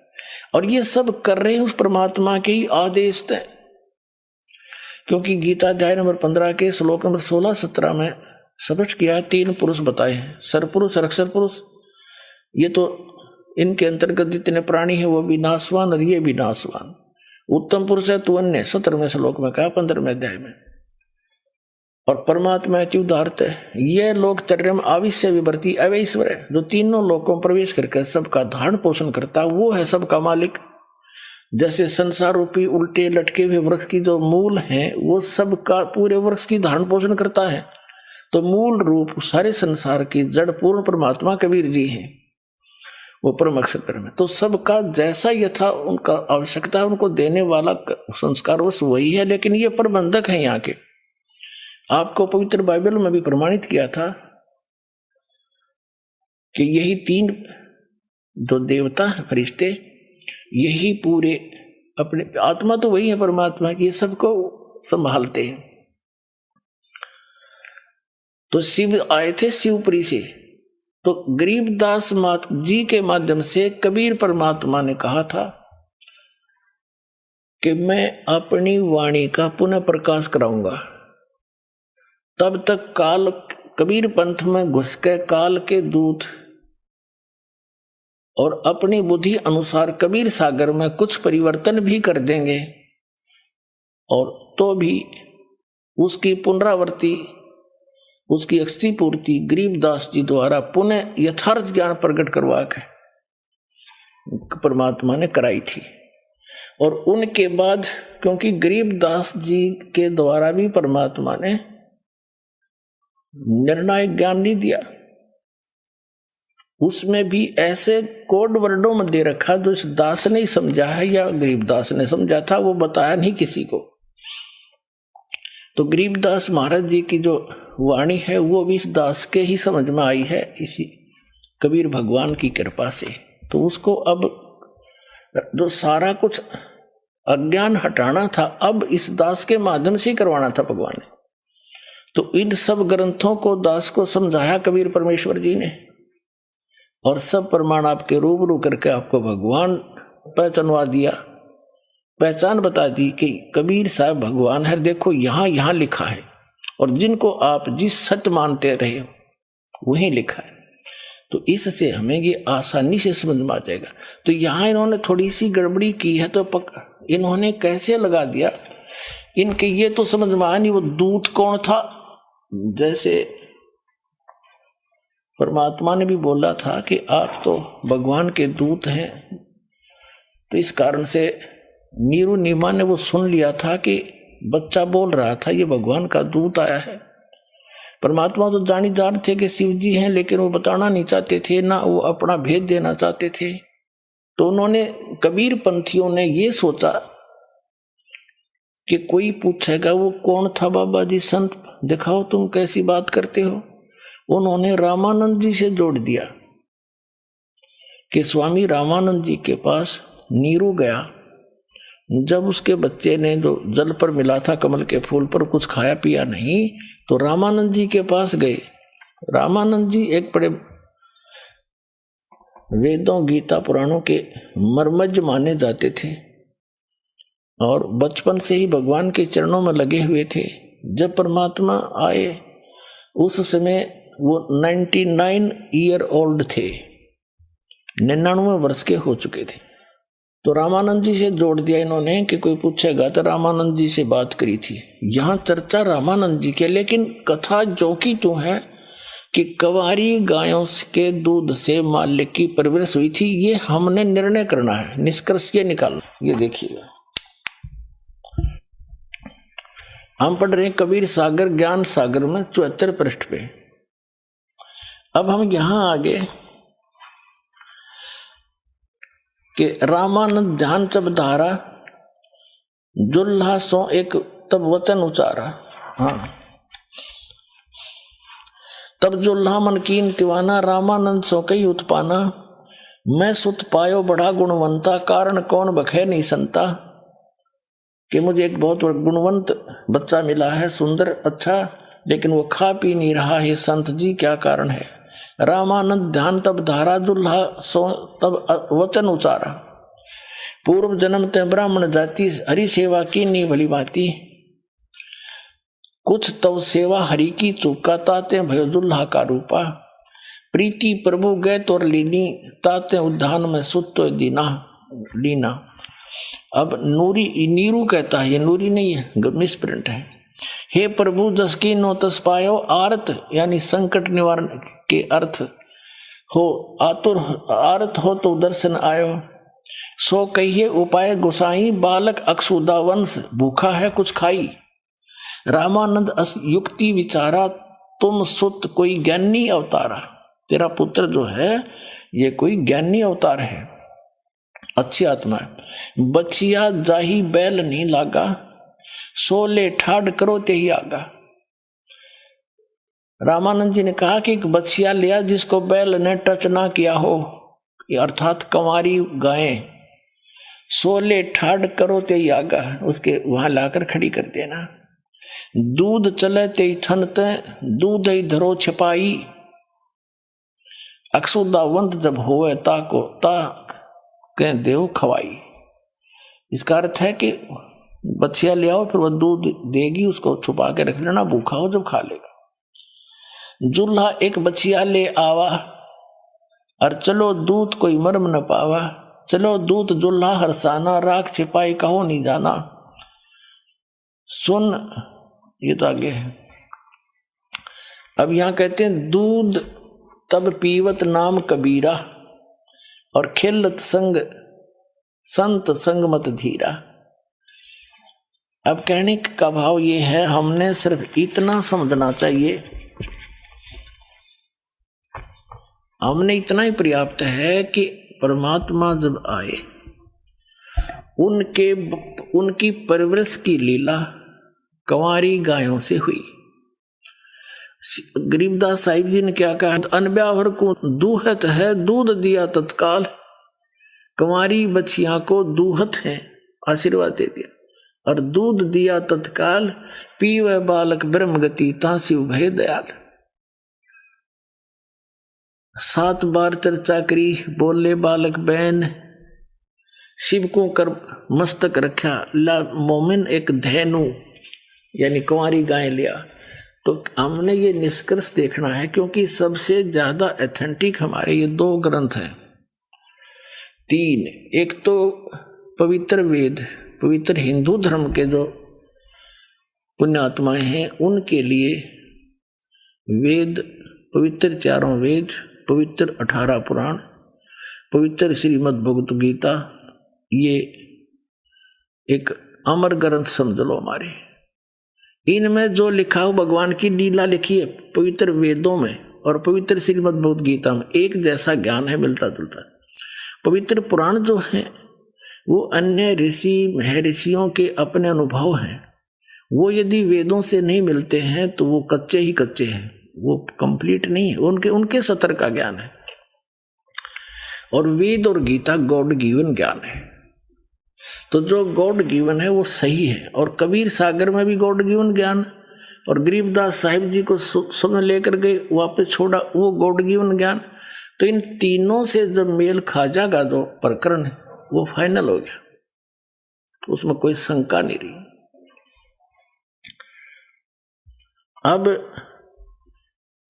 और ये सब कर रहे हैं उस परमात्मा के ही आदेश तय, क्योंकि गीता अध्याय नंबर 15 के श्लोक नंबर 16-17 में स्पष्ट किया 3 पुरुष बताए हैं, सरपुरुष अक्षर पुरुष। ये तो इनके अंतर्गत जितने प्राणी हैं वो भी नाशवान और ये भी नाशवान। उत्तम पुरुष है तो अन्य 17वें श्लोक में कहा 15वें अध्याय में। और परमात्मा अति उदारत है, ये लोक चर्यम आविश्य विवर्ती अवैश्वर है, जो तीनों लोकों में प्रवेश करके सबका धारण पोषण करता है, वो है सबका मालिक। जैसे संसार रूपी उल्टे लटके हुए वृक्ष की जो मूल हैं वो सबका पूरे वृक्ष की धारण पोषण करता है, तो मूल रूप सारे संसार की जड़ पूर्ण परमात्मा कबीर जी हैं, वो परम अक्षर परम है। तो सबका जैसा यथा उनका आवश्यकता है उनको देने वाला संस्कार वश वही है, लेकिन ये प्रबंधक है यहाँ के। आपको पवित्र बाइबल में भी प्रमाणित किया था कि यही 3 जो देवता है फरिश्ते, यही पूरे अपने आत्मा तो वही है परमात्मा की, ये सबको संभालते हैं। तो शिव आए थे शिवपुरी से, तो गरीबदास मात जी के माध्यम से कबीर परमात्मा ने कहा था कि मैं अपनी वाणी का पुनः प्रकाश कराऊंगा। तब तक काल कबीर पंथ में घुस के काल के दूत और अपनी बुद्धि अनुसार कबीर सागर में कुछ परिवर्तन भी कर देंगे, और तो भी उसकी पुनरावृत्ति, उसकी अक्षी पूर्ति गरीबदास जी द्वारा पुनः यथार्थ ज्ञान प्रकट करवा के परमात्मा ने कराई थी। और उनके बाद क्योंकि गरीबदास जी के द्वारा भी परमात्मा ने निर्णायक ज्ञान नहीं दिया, उसमें भी ऐसे कोड वर्डों में दे रखा जो इस दास ने ही समझा है या गरीबदास ने समझा था, वो बताया नहीं किसी को। तो गरीबदास महाराज जी की जो वाणी है वो भी इस दास के ही समझ में आई है, इसी कबीर भगवान की कृपा से। तो उसको अब जो सारा कुछ अज्ञान हटाना था, अब इस दास के माध्यम से ही करवाना था भगवान ने। तो इन सब ग्रंथों को दास को समझाया कबीर परमेश्वर जी ने, और सब प्रमाण आपके रूबरू करके आपको भगवान पहचानवा दिया, पहचान बता दी कि कबीर साहब भगवान है। देखो यहाँ यहाँ लिखा है, और जिनको आप जिस सत्य मानते रहे हो वही लिखा है। तो इससे हमें ये आसानी से समझ में आ जाएगा। तो यहाँ इन्होंने थोड़ी सी गड़बड़ी की है, तो इन्होंने कैसे लगा दिया, इनके ये तो समझ में आया नहीं वो दूत कौन था। जैसे परमात्मा ने भी बोला था कि आप तो भगवान के दूत हैं, तो इस कारण से नीरू नीमा ने वो सुन लिया था कि बच्चा बोल रहा था ये भगवान का दूत आया है। परमात्मा तो जानी जान थे कि शिव जी हैं, लेकिन वो बताना नहीं चाहते थे, ना वो अपना भेद देना चाहते थे। तो उन्होंने कबीर पंथियों ने ये सोचा कि कोई पूछेगा वो कौन था बाबा जी, संत दिखाओ तुम कैसी बात करते हो। उन्होंने रामानंद जी से जोड़ दिया कि स्वामी रामानंद जी के पास नीरू गया जब उसके बच्चे ने जो जल पर मिला था कमल के फूल पर कुछ खाया पिया नहीं, तो रामानंद जी के पास गए। रामानंद जी एक बड़े वेदों गीता पुराणों के मर्मज्ञ माने जाते थे और बचपन से ही भगवान के चरणों में लगे हुए थे। जब परमात्मा आए उस समय वो 99 ईयर ओल्ड थे, 99 वर्ष के हो चुके थे। तो रामानंद जी से जोड़ दिया इन्होंने कि कोई पूछेगा तो रामानंद जी से बात करी थी। यहाँ चर्चा रामानंद जी के, लेकिन कथा जो की तो है कि कंवारी गायों के दूध से मालिक की परवरिश हुई थी। ये हमने निर्णय करना है, निष्कर्ष ये निकालना। ये देखिएगा, हम पढ़ रहे हैं कबीर सागर ज्ञान सागर में 74 पृष्ठ पे। अब हम यहां आगे कि रामानंद ध्यान जब धारा जुल्हा सो एक तब वचन उचारा। हाँ, तब जुल्हा मन कीन तिवाना, रामानंद सो कई उत्पाना। मैं सुत पायो बड़ा गुणवंता, कारण कौन बखे नहीं संता। कि मुझे एक बहुत गुणवंत बच्चा मिला है, सुंदर अच्छा, लेकिन वो खा पी नहीं रहा है, संत जी क्या कारण है। रामानंद ध्यान तब धारा, जुल्हा सो तब वचन उचारा। पूर्व जन्म ते ब्राह्मण जाति, हरि सेवा की नहीं भली भांति। कुछ तव सेवा हरि की चूका, ताते भयो जुल्हा का रूपा। प्रीति प्रभु गए तोर लीनी, ताते उद्यान में सुतो दीना लीना। अब नूरी नीरू कहता है, ये नूरी नहीं है, मिसप्रिंट है। हे प्रभु जस की नो तस पायो, आर्त यानी संकट निवारण के अर्थ हो, आतुर आर्त हो तो दर्शन आयो। सो कहिए उपाय गुसाई, बालक अक्षुदा वंश, भूखा है कुछ खाई। रामानंद अस युक्ति विचारा, तुम सुत कोई ज्ञानी अवतारा। तेरा पुत्र जो है ये कोई ज्ञानी अवतार है, अच्छी आत्मा है। बछिया जाही बैल नहीं लागा, सोले ठाड़ करो ते ही आगा। रामानंद जी ने कहा कि एक बछिया लिया जिसको बैल ने टच ना किया हो, अर्थात कंवारी गायें। सोले ठाड़ करो ते ही आगा, उसके वहां लाकर खड़ी कर देना। दूध चले ते ही थनते, दूध ही धरो छिपाई। अक्षुदावंत जब होवे ताको ता कह देव खवाई। इसका अर्थ है कि बछिया ले आओ, फिर वह दूध देगी, उसको छुपा के रख लेना, भूखा हो जब खा लेगा। जुल्हा एक बछिया ले आवा, और चलो दूध कोई मर्म न पावा। चलो दूध जुल्हा हरसाना, राख छिपाई कहो नहीं जाना। सुन, ये तो आगे है। अब यहां कहते हैं दूध तब पीवत नाम कबीरा, और खिलत संग संत संग मत धीरा। अब कहने का भाव ये है, हमने सिर्फ इतना समझना चाहिए, हमने इतना ही पर्याप्त है कि परमात्मा जब आए उनकी परवरिश की लीला कंवारी गायों से हुई। गरीबदास साहिब जी ने क्या कहा, अनब्यावर को दूहत है, दूध दिया तत्काल। कंवारी बछिया को दूहत है, आशीर्वाद दे दिया, और दूध दिया तत्काल। पीवे बालक ब्रह्म गति, तासिव भय दयाल। 7 बार चर्चा करी, बोले बालक बैन। शिव को कर मस्तक रखा, ला मोमिन एक धैनु यानी कुंवारी गाय लिया। तो हमने ये निष्कर्ष देखना है, क्योंकि सबसे ज्यादा ऑथेंटिक हमारे ये 2 ग्रंथ हैं, 3। एक तो पवित्र वेद, पवित्र हिंदू धर्म के जो पुण्यात्माएं हैं उनके लिए वेद, पवित्र 4 वेद, पवित्र 18 पुराण, पवित्र श्रीमद् भगवत गीता, ये एक अमर ग्रंथ समझ लो हमारे। इनमें जो लिखा हो भगवान की लीला लिखी है पवित्र वेदों में और पवित्र श्रीमद् भगवत गीता में, एक जैसा ज्ञान है, मिलता जुलता। पवित्र पुराण जो है वो अन्य ऋषि महर्षियों के अपने अनुभव हैं, वो यदि वेदों से नहीं मिलते हैं तो वो कच्चे ही कच्चे हैं, वो कंप्लीट नहीं है, उनके सतर का ज्ञान है। और वेद और गीता गॉड गिवन ज्ञान है। तो जो गॉड गिवन है वो सही है, और कबीर सागर में भी गॉड गिवन ज्ञान, और गरीबदास साहिब जी को समय लेकर गए वापस छोड़ा, वो गॉड गिवन ज्ञान। तो इन तीनों से जब मेल खा जाएगा जो प्रकरण है वो फाइनल हो गया, उसमें कोई शंका नहीं रही। अब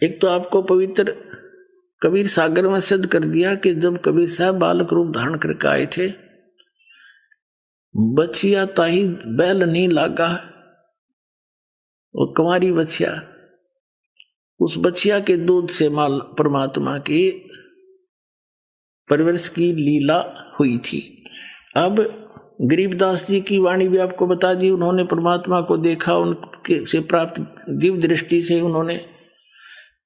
एक तो आपको पवित्र कबीर सागर में सिद्ध कर दिया कि जब कबीर साहब बालक रूप धारण करके आए थे, बछिया ताही बैल नहीं लागा, वो कुंवारी बछिया, उस बछिया के दूध से माल परमात्मा की परवरिश की लीला हुई थी। अब गरीबदास जी की वाणी भी आपको बता दी, उन्होंने परमात्मा को देखा, उनके से प्राप्त दिव्य दृष्टि से उन्होंने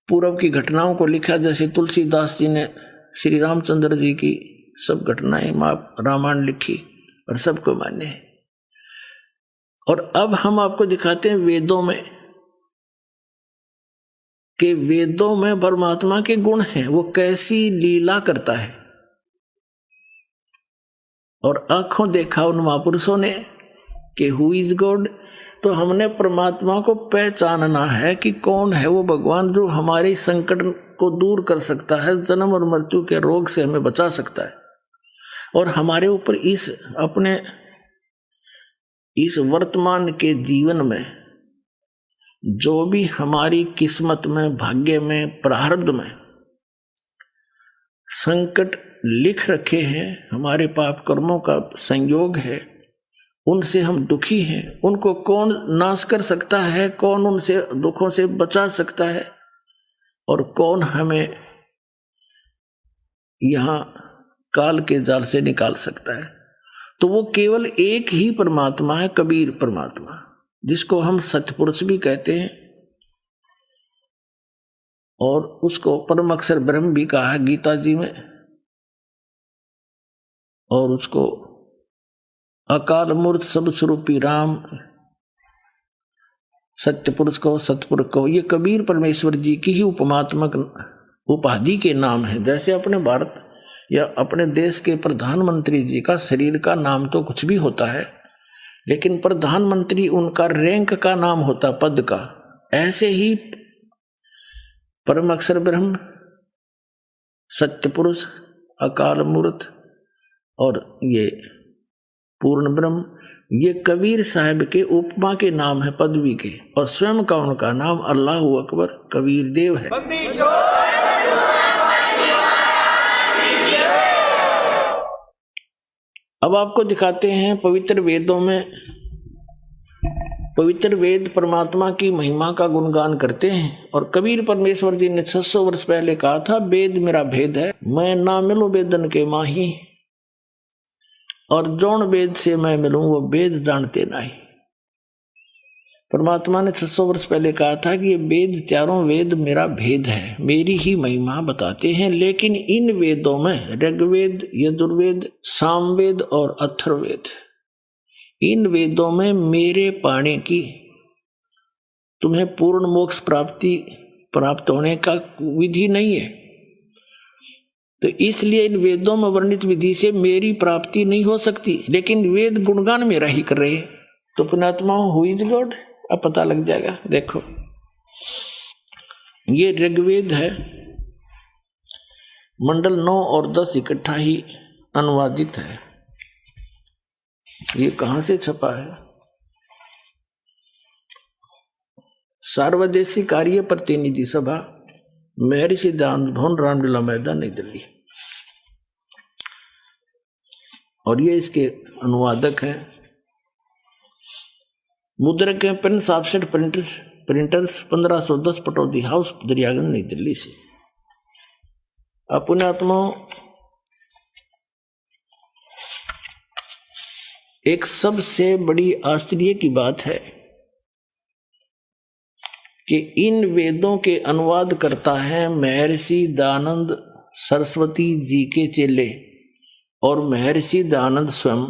पूर्व की घटनाओं को लिखा, जैसे तुलसीदास जी ने श्री रामचंद्र जी की सब घटनाएं रामायण लिखी और सबको मान्य है। और अब हम आपको दिखाते हैं वेदों में कि वेदों में परमात्मा के गुण हैं, वो कैसी लीला करता है। और आंखों देखा उन महापुरुषों ने कि हु इज गॉड, तो हमने परमात्मा को पहचानना है कि कौन है वो भगवान जो हमारे संकट को दूर कर सकता है, जन्म और मृत्यु के रोग से हमें बचा सकता है, और हमारे ऊपर इस वर्तमान के जीवन में जो भी हमारी किस्मत में, भाग्य में, प्रारब्ध में संकट लिख रखे हैं, हमारे पाप कर्मों का संयोग है, उनसे हम दुखी हैं, उनको कौन नाश कर सकता है, कौन उनसे दुखों से बचा सकता है, और कौन हमें यहाँ काल के जाल से निकाल सकता है। तो वो केवल एक ही परमात्मा है, कबीर परमात्मा, जिसको हम सतपुरुष भी कहते हैं, और उसको परम अक्षर ब्रह्म भी कहा है गीता जी में, और उसको अकाल मूर्त सब स्वरूपी राम, सत्य पुरुष को, सतपुरुष को, ये कबीर परमेश्वर जी की ही उपमात्मक उपाधि के नाम है। जैसे अपने भारत या अपने देश के प्रधानमंत्री जी का शरीर का नाम तो कुछ भी होता है, लेकिन प्रधानमंत्री उनका रैंक का नाम होता, पद का। ऐसे ही परम अक्षर ब्रह्म, सत्य पुरुष, अकाल मूर्त और ये पूर्ण ब्रह्म, ये कबीर साहब के उपमा के नाम है, पदवी के, और स्वयं का उनका नाम अल्लाह अकबर कबीर देव है। अब आपको दिखाते हैं पवित्र वेदों में, पवित्र वेद परमात्मा की महिमा का गुणगान करते हैं। और कबीर परमेश्वर जी ने 600 वर्ष पहले कहा था, वेद मेरा भेद है, मैं ना मिलूं वेदन के माही, और जौन वेद से मैं मिलूं वो वेद जानते नहीं। परमात्मा ने 600 वर्ष पहले कहा था कि ये वेद, चारों वेद मेरा भेद है, मेरी ही महिमा बताते हैं। लेकिन इन वेदों में ऋग्वेद, यजुर्वेद, सामवेद और अथर्ववेद, इन वेदों में मेरे पाने की, तुम्हें पूर्ण मोक्ष प्राप्त होने का विधि नहीं है। तो इसलिए इन वेदों में वर्णित विधि से मेरी प्राप्ति नहीं हो सकती, लेकिन वेद गुणगान मेरा ही कर रहे हैं। तो पुण्यात्मा हु इज गॉड अब पता लग जाएगा। देखो, ये ऋग्वेद है, मंडल 9 और 10 इकट्ठा ही अनुवादित है। ये कहां से छपा है? सार्वदेशी कार्य प्रतिनिधि सभा, महर्षि दयानंद भवन, रामलीला मैदान, नई दिल्ली। और ये इसके अनुवादक हैं। मुद्रक हैं Prince offset printers 1510 Pataudi house, Daryaganj, नई दिल्ली से। पुण्यात्माओं, एक सबसे बड़ी आश्चर्य की बात है कि इन वेदों के अनुवाद करता है महर्षि दयानंद सरस्वती जी के चेले और महर्षि दयानंद स्वयं।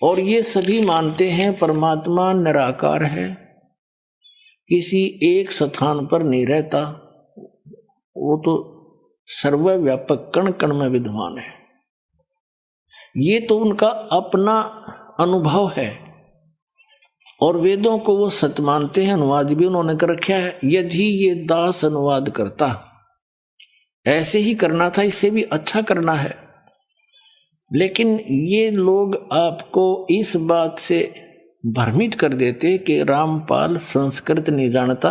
और ये सभी मानते हैं परमात्मा निराकार है, किसी एक स्थान पर नहीं रहता, वो तो सर्वव्यापक कण कण में विद्यमान है। ये तो उनका अपना अनुभव है और वेदों को वो सत्य मानते हैं। अनुवाद भी उन्होंने कर रखा है। यदि ये दास अनुवाद करता, ऐसे ही करना था, इससे भी अच्छा करना है, लेकिन ये लोग आपको इस बात से भ्रमित कर देते कि रामपाल संस्कृत नहीं जानता,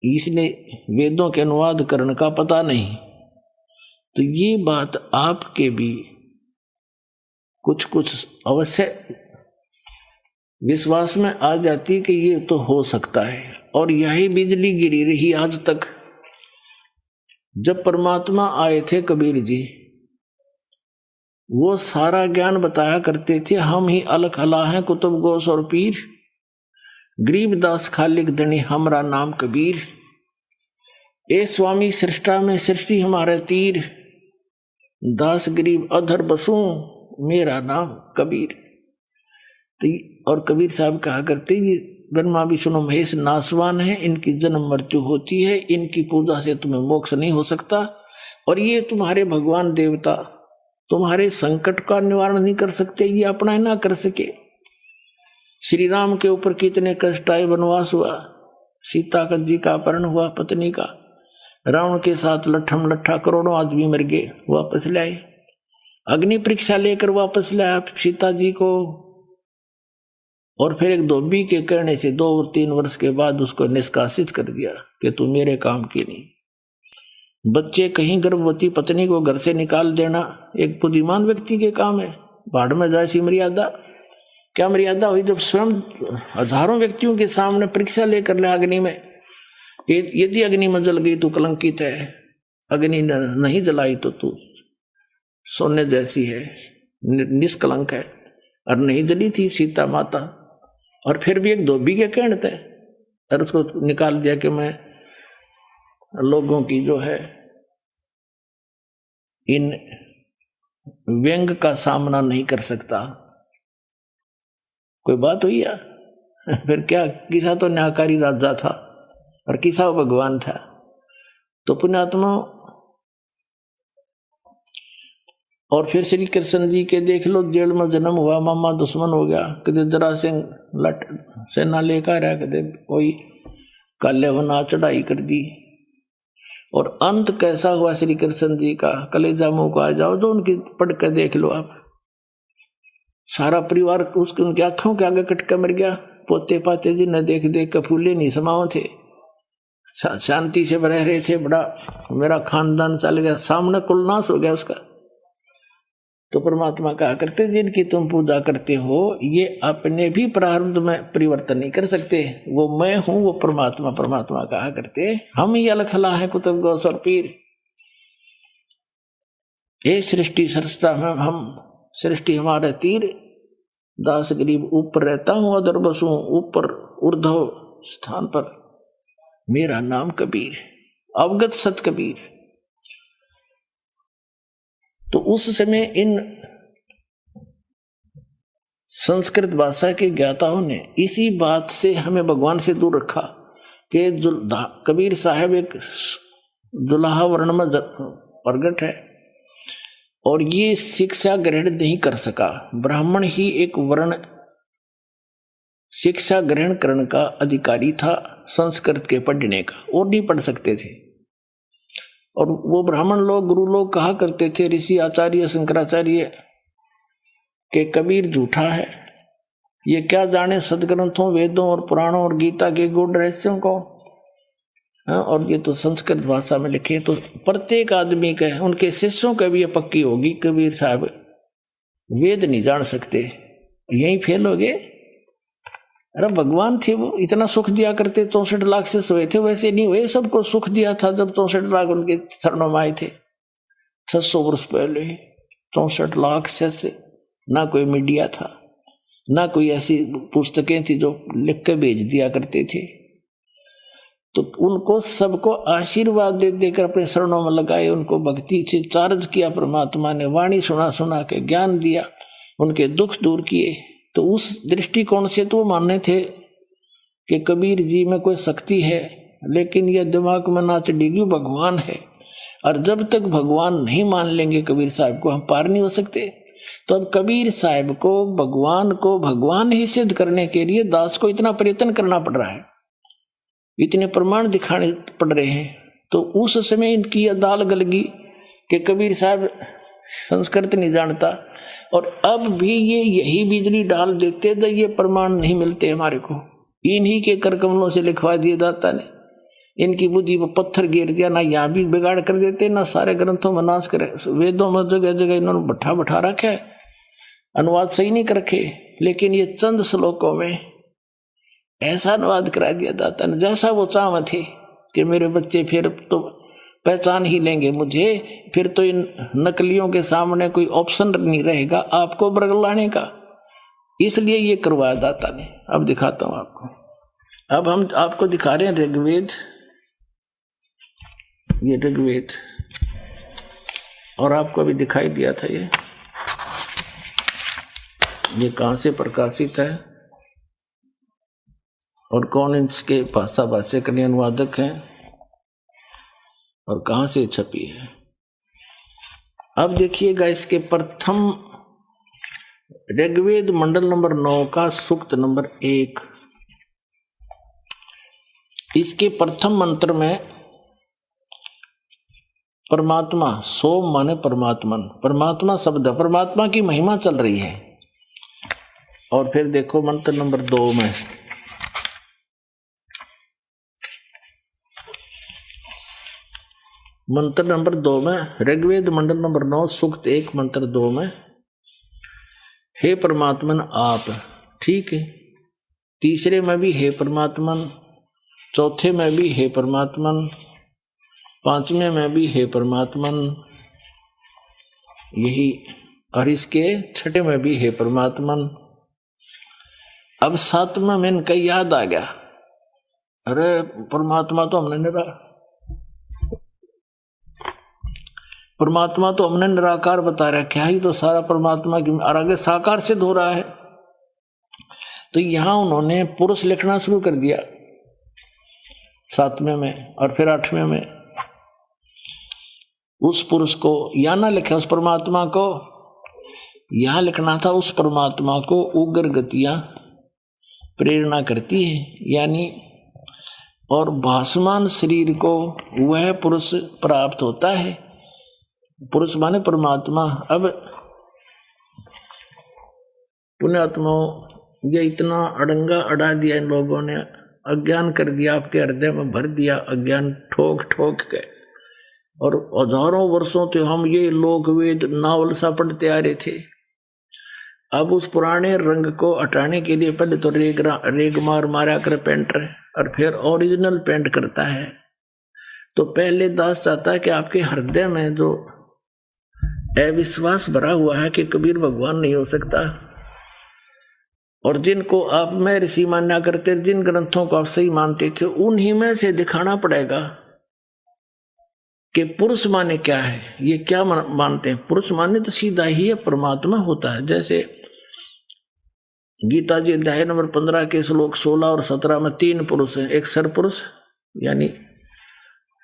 इसने वेदों के अनुवाद करने का पता नहीं। तो ये बात आपके भी कुछ कुछ अवश्य विश्वास में आ जाती कि ये तो हो सकता है। और यही बिजली गिरी रही आज तक। जब परमात्मा आए थे कबीर जी, वो सारा ज्ञान बताया करते थे। हम ही अलख अला हैं कुतुब गोस और पीर, गरीबदास खालिक धनी हमरा नाम कबीर। ए स्वामी सृष्टा में सृष्टि हमारे तीर, दास गरीब अधर बसूं मेरा नाम कबीर। तो और कबीर साहब कहा करते, ये ब्रह्मा विष्णु महेश नासवान है, इनकी जन्म मृत्यु होती है, इनकी पूजा से तुम्हें मोक्ष नहीं हो सकता, और ये तुम्हारे भगवान देवता तुम्हारे संकट का निवारण नहीं कर सकते, ये अपना ना कर सके। श्री राम के ऊपर कितने कष्ट आए, वनवास हुआ, सीता का जी का अपहरण हुआ पत्नी का, रावण के साथ लट्ठम लट्ठा करोड़ों आदमी मर गए, वापस लाए, अग्नि परीक्षा लेकर वापस लाया सीता जी को, और फिर एक धोबी के कहने से 2 और 3 वर्ष के बाद उसको निष्कासित कर दिया कि तू मेरे काम की नहीं। बच्चे कहीं गर्भवती पत्नी को घर से निकाल देना एक बुद्धिमान व्यक्ति के काम है। भाड़ में जाए सी मर्यादा, क्या मर्यादा हुई जब स्वयं हजारों व्यक्तियों के सामने परीक्षा लेकर ले अग्नि में। यदि अग्नि में जल गई तो कलंकित है, अग्नि नहीं जलाई तो तू सोने जैसी है, निष्कलंक है। और नहीं जली थी सीता माता, और फिर भी एक धोबी के कहने थे, और उसको निकाल दिया कि मैं लोगों की जो है इन व्यंग का सामना नहीं कर सकता। कोई बात हुई या फिर क्या, किसा तो न्यायकारी राजा था और किसा भगवान था। तो पुण्यात्मा, और फिर श्री कृष्ण जी के देख लो, जेल में जन्म हुआ, मामा दुश्मन हो गया, कदे जरा सिंह लट सेना लेकर आया, कदे कोई काले बना चढ़ाई कर दी। और अंत कैसा हुआ श्री कृष्ण जी का, कलेजा मुंह को आ जाओ, जो उनकी पढ़ के देख लो आप। सारा परिवार उसके उनकी आंखों के आगे कट के मर गया। पोते पाते जी ने देख देख के फूले नहीं समाओ थे, शांति से रह रहे थे, बड़ा मेरा खानदान चल गया, सामने कुलनाश हो गया उसका। तो परमात्मा कहा करते, जिनकी तुम पूजा करते हो ये अपने भी प्रारब्ध में परिवर्तन नहीं कर सकते, वो मैं हूं, वो परमात्मा। परमात्मा कहा करते, हम ही अलखला है कुतुब गोस और पीर। ये सृष्टि सृष्टा में हम, सृष्टि हमारे तीर, दास गरीब ऊपर रहता हूं, अदर बसूं ऊपर ऊर्ध्व स्थान पर, मेरा नाम कबीर, अवगत सत कबीर। तो उस समय इन संस्कृत भाषा के ज्ञाताओं ने इसी बात से हमें भगवान से दूर रखा कि कबीर साहब एक जुलाहा वर्ण में प्रगट है और ये शिक्षा ग्रहण नहीं कर सका। ब्राह्मण ही एक वर्ण शिक्षा ग्रहण करने का अधिकारी था, संस्कृत के पढ़ने का, और नहीं पढ़ सकते थे। और वो ब्राह्मण लोग, गुरु लोग कहा करते थे, ऋषि आचार्य शंकराचार्य, के कबीर झूठा है, ये क्या जाने सदग्रंथों वेदों और पुराणों और गीता के गूढ़ रहस्यों को। और ये तो संस्कृत भाषा में लिखे, तो प्रत्येक आदमी के, उनके शिष्यों के भी ये पक्की होगी, कबीर साहब वेद नहीं जान सकते, यही फेल हो गए। अरे भगवान थे वो, इतना सुख दिया करते, 64 लाख से सोए थे, वैसे नहीं हुए, सबको सुख दिया था जब 64 लाख उनके चरणों में आए थे 600 वर्ष पहले। 64 लाख से ना कोई मीडिया था, ना कोई ऐसी पुस्तकें थी जो लिख के भेज दिया करते थे। तो उनको सबको आशीर्वाद दे देकर अपने शरणों में लगाए, उनको भक्ति से चार्ज किया परमात्मा ने, वाणी सुना सुना के ज्ञान दिया, उनके दुख दूर किए। तो उस दृष्टिकोण से तो मानने थे कि कबीर जी में कोई शक्ति है, लेकिन यह दिमाग में ना चढ़ेगी भगवान है। और जब तक भगवान नहीं मान लेंगे कबीर साहब को, हम पार नहीं हो सकते। तो अब कबीर साहब को भगवान ही सिद्ध करने के लिए दास को इतना प्रयत्न करना पड़ रहा है, इतने प्रमाण दिखाने पड़ रहे हैं। तो उस समय इनकी दाल गल गई कि कबीर साहब संस्कृत नहीं जानता, और अब भी ये यही बिजली डाल देते तो ये प्रमाण नहीं मिलते हमारे को। इन्हीं के कर कमलों से लिखवा दिए दाता ने, इनकी बुद्धि पर पत्थर गिर दिया, ना यहाँ भी बिगाड़ कर देते, ना सारे ग्रंथों में नाश करे। वेदों में जगह जगह इन्होंने बैठा रखा है, अनुवाद सही नहीं कर रखे, लेकिन ये चंद श्लोकों में ऐसा अनुवाद करा दिया दाता ने जैसा वो चाह थे कि मेरे बच्चे फिर तो पहचान ही लेंगे मुझे, फिर तो इन नकलियों के सामने कोई ऑप्शन नहीं रहेगा आपको बरगलाने का। इसलिए ये करवाया दाता ने। अब दिखाता हूं आपको। अब हम आपको दिखा रहे हैं ऋग्वेद, ये ऋग्वेद, और आपको अभी दिखाई दिया था ये कहां से प्रकाशित है और कौन इसके भाषा के अनुवादक हैं और कहां से छपी है। अब देखिएगा इसके प्रथम ऋग्वेद मंडल नंबर 9 का सूक्त नंबर 1, इसके प्रथम मंत्र में परमात्मा, सोम माने परमात्मन, परमात्मा शब्द, परमात्मा की महिमा चल रही है। और फिर देखो मंत्र नंबर 2 में, मंत्र नंबर 2 में, ऋग्वेद मंडल नंबर 9 सूक्त 1 मंत्र 2 में, हे परमात्मन आप, ठीक है। तीसरे में भी हे परमात्मन, चौथे में भी हे परमात्मन, पांचवें में भी हे परमात्मन, यही, और इसके छठे में भी हे परमात्मन। अब सातवें में इनका याद आ गया, अरे परमात्मा तो हमने निराकार बता रखा है, तो सारा परमात्मा की और आगे साकार सिद्ध हो रहा है। तो यहां उन्होंने पुरुष लिखना शुरू कर दिया 7वें में, और फिर 8वें में उस पुरुष को यहां ना लिखा, उस परमात्मा को यहां लिखना था। उस परमात्मा को उग्र गतियां प्रेरणा करती है, यानी, और भासमान शरीर को वह पुरुष प्राप्त होता है। पुरुष माने परमात्मा। अब पुण्यात्माओं, ये इतना अड़ंगा अड़ा दिया इन लोगों ने, अज्ञान कर दिया, आपके हृदय में भर दिया अज्ञान ठोक ठोक के, और हजारों वर्षों से हम ये लोक वेद नावल सा पढ़ते आ रहे थे। अब उस पुराने रंग को हटाने के लिए पहले तो रेग मारा कर पेंटर, और फिर ओरिजिनल पेंट करता है। तो पहले दास चाहता है कि आपके हृदय में जो अविश्वास भरा हुआ है कि कबीर भगवान नहीं हो सकता, और जिनको आप में ऋषि मान्या करते, जिन ग्रंथों को आप सही मानते थे, उन्हीं में से दिखाना पड़ेगा कि पुरुष माने क्या है, ये क्या मानते हैं। पुरुष माने तो सीधा ही है परमात्मा होता है। जैसे गीता जी अध्याय नंबर 15 के श्लोक 16 और 17 में 3 पुरुष हैं, एक सर पुरुष यानी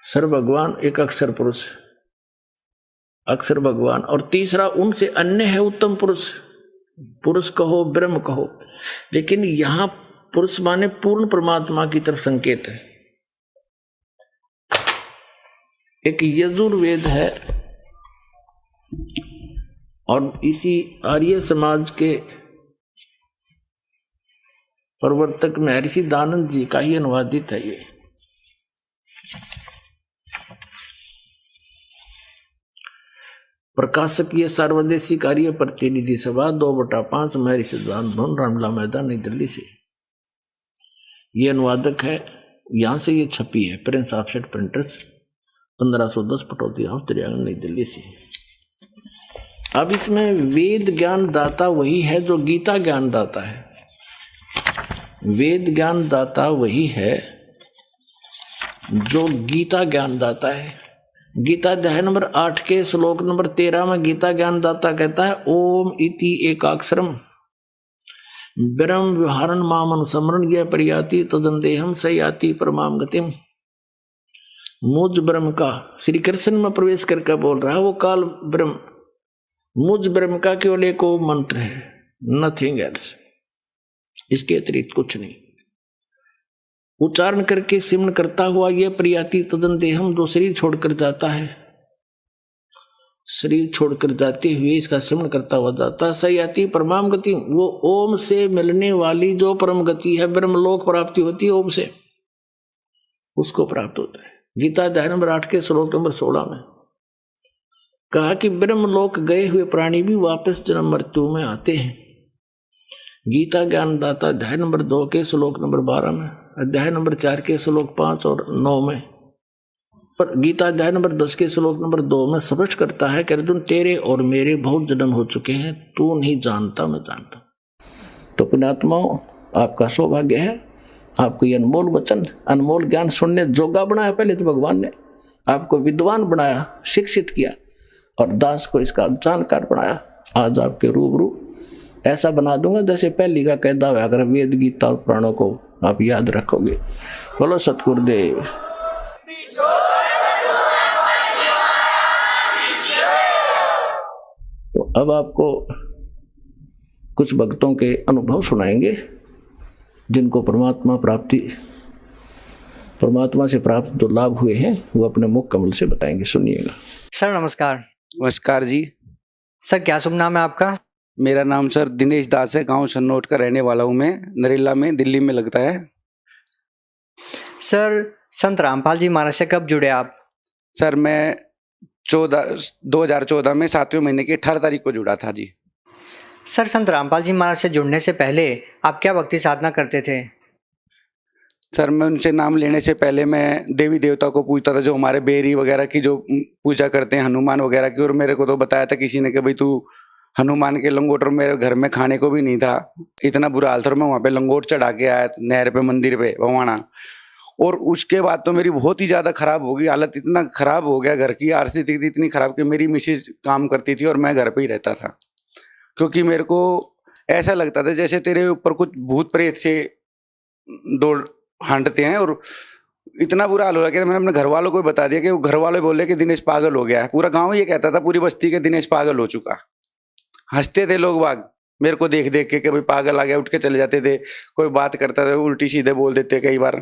सर भगवान, एक अक्षर पुरुष अक्षर भगवान, और तीसरा उनसे अन्य है उत्तम पुरुष, पुरुष कहो ब्रह्म कहो। लेकिन यहां पुरुष माने पूर्ण परमात्मा की तरफ संकेत है। एक यजुर्वेद है, और इसी आर्य समाज के प्रवर्तक महर्षि दानंद जी का ही अनुवादित है ये। प्रकाशक ये सर्वदेशी कार्य प्रतिनिधि सभा 2/5 महर्षि दानंद भवन, रामला मैदान, नई दिल्ली से ये अनुवादक है। यहां से ये छपी है, prince offset printers, 1510 Pataudi house, त्रियागन, नई दिल्ली से। अब इसमें वेद ज्ञान दाता वही है जो गीता ज्ञान दाता है। वेद ज्ञान दाता वही है जो गीता ज्ञान दाता है। गीता अध्याय नंबर 8 के श्लोक नंबर 13 में गीता ज्ञान दाता कहता है, ओम इति एकाक्षरम ब्रह्म विहारण माम अनुसमरण यह परियाति तदंदेहम सयाति परमाम गतिम। मुझ ब्रह्म का, श्री कृष्ण में प्रवेश करके बोल रहा है वो काल ब्रह्म, मुझ ब्रह्म का केवल एक वो मंत्र है, नथिंग एल्स, इसके अतिरिक्त कुछ नहीं। उच्चारण करके सिमरण करता हुआ यह प्रियाति तदन देहम, जो शरीर छोड़कर जाता है, शरीर छोड़कर जाते हुए इसका सिमरण करता हुआ जाता है। सयाति परमाम गति, वो ओम से मिलने वाली जो परम गति है, ब्रह्मलोक प्राप्ति होती है ओम से, उसको प्राप्त होता है। गीता अध्याय नंबर 8 के श्लोक नंबर 16 में कहा कि ब्रह्मलोक गए हुए प्राणी भी वापस जन्म मृत्यु में आते हैं। गीता ज्ञानदाता अध्याय नंबर 2 के श्लोक नंबर 12 में, अध्याय नंबर 4 के श्लोक 5 और 9 में, पर गीता अध्याय नंबर 10 के श्लोक नंबर 2 में स्पष्ट करता है कि अर्जुन तेरे और मेरे बहुत जन्म हो चुके हैं, तू नहीं जानता मैं जानता। तो पुण्यात्माओं, आपका सौभाग्य है, आपको ये अनमोल वचन, अनमोल ज्ञान सुनने जोगा बनाया। पहले तो भगवान ने आपको विद्वान बनाया, शिक्षित किया, और दास को इसका जानकार बनाया। आज आपके रूबरू ऐसा बना दूंगा जैसे पहली का कहता हुआ, अगर वेद गीता और पुराणों को आप याद रखोगे। बोलो सतगुरुदेव। तो अब आपको कुछ भक्तों के अनुभव सुनाएंगे, जिनको परमात्मा से प्राप्त जो लाभ हुए हैं वो अपने मुख कमल से बताएंगे। सुनिएगा। सर नमस्कार। नमस्कार जी। सर क्या शुभ नाम है आपका? मेरा नाम सर दिनेश दास है, गांव सन्नोट का रहने वाला हूं मैं, नरेला में, दिल्ली में लगता है। सर संत रामपाल जी महाराज से कब जुड़े आप? सर मैं 2014 में 7वें महीने की 18 तारीख को जुड़ा था जी। सर संत रामपाल जी महाराज से जुड़ने से पहले आप क्या भक्ति साधना करते थे? सर मैं उनसे नाम लेने से पहले मैं देवी देवता को पूजता था, जो हमारे बेरी वगैरह की जो पूजा करते हैं, हनुमान वगैरह की। और मेरे को तो बताया था किसी ने कि भाई तू हनुमान के लंगोट, मेरे घर में खाने को भी नहीं था, इतना बुरा हाल था। मैं वहाँ पे लंगोट चढ़ा के आया नहर पे, मंदिर पे भवाना। और उसके बाद तो मेरी बहुत ही ज़्यादा खराब हो गई हालत, इतना खराब हो गया, घर की आर्थिक स्थिति इतनी खराब कि मेरी मिसेज काम करती थी और मैं घर पे ही रहता था, क्योंकि मेरे को ऐसा लगता था जैसे तेरे ऊपर कुछ भूत प्रेत से दौड़ हांडते हैं। और इतना बुरा हाल हो रहा कि मैंने अपने घर वालों को बता दिया कि वो घर वाले बोले कि दिनेश पागल हो गया है। पूरा गांव ये कहता था, पूरी बस्ती के दिनेश पागल हो चुका। हंसते थे लोग बाग मेरे को देख देख के कि भाई पागल आ गया, उठ के चले जाते थे। कोई बात करता था उल्टी सीधे बोल देते कई बार।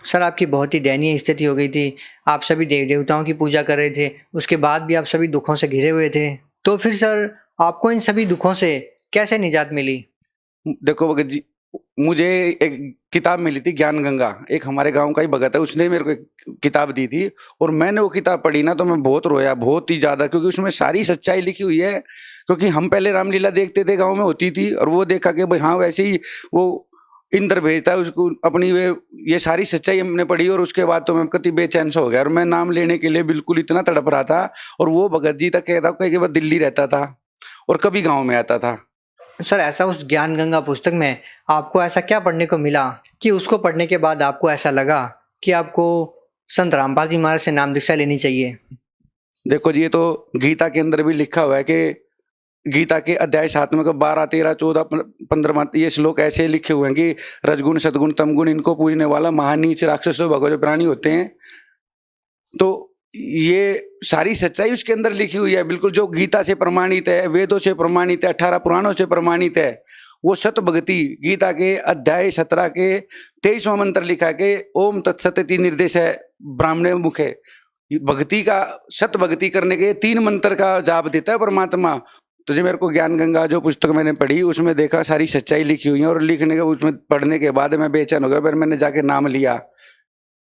सर आपकी बहुत ही दयनीय स्थिति हो गई थी, आप सभी देव देवताओं की पूजा कर रहे थे, उसके बाद भी आप सभी दुखों से घिरे हुए थे। तो फिर सर आपको इन सभी दुखों से कैसे निजात मिली? देखो भगत जी, मुझे एक किताब मिली थी, ज्ञान गंगा, एक हमारे गांव का ही भगत है, उसने मेरे को एक किताब दी थी। और मैंने वो किताब पढ़ी ना तो मैं बहुत रोया, बहुत ही ज्यादा, क्योंकि उसमें सारी सच्चाई लिखी हुई है। क्योंकि हम पहले रामलीला देखते थे, गांव में होती थी, और वो देखा कि भाई हाँ वैसे ही वो इंद्र भेजता है उसको अपनी, ये सारी सच्चाई हमने पढ़ी। और उसके बाद तो मैं कति बेचैन सा हो गया, और मैं नाम लेने के लिए बिल्कुल इतना तड़प रहा था। और वो भगत जी तक कहता कि वह दिल्ली रहता था और कभी गाँव में आता था। सर ऐसा उस ज्ञान गंगा पुस्तक में आपको ऐसा क्या पढ़ने को मिला कि उसको पढ़ने के बाद आपको ऐसा लगा कि आपको संत रामपाल जी महाराज से नाम दीक्षा लेनी चाहिए? देखो जी, ये तो गीता के अंदर भी लिखा हुआ है कि गीता के अध्याय 7 में 12, 13, 14, 15 ये श्लोक ऐसे लिखे हुए हैं कि रजगुण सदगुण तमगुण इनको पूजने वाला महानीच राक्षस भगवत प्राणी होते हैं। तो ये सारी सच्चाई उसके अंदर लिखी हुई है, बिल्कुल जो गीता से प्रमाणित है, वेदों से प्रमाणित है, 18 पुराणों से प्रमाणित है। वो सत भक्ति गीता के अध्याय 17 के 23वां मंत्र लिखा है कि ओम तत्सत निर्देश है ब्राह्मण मुखे। भक्ति का, सत भक्ति करने के 3 मंत्र का जाप देता है परमात्मा। तो जो मेरे को ज्ञान गंगा जो पुस्तक मैंने पढ़ी उसमें देखा सारी सच्चाई लिखी हुई है। और लिखने के उसमें पढ़ने के बाद मैं बेचैन हो गया। फिर मैंने जाके नाम लिया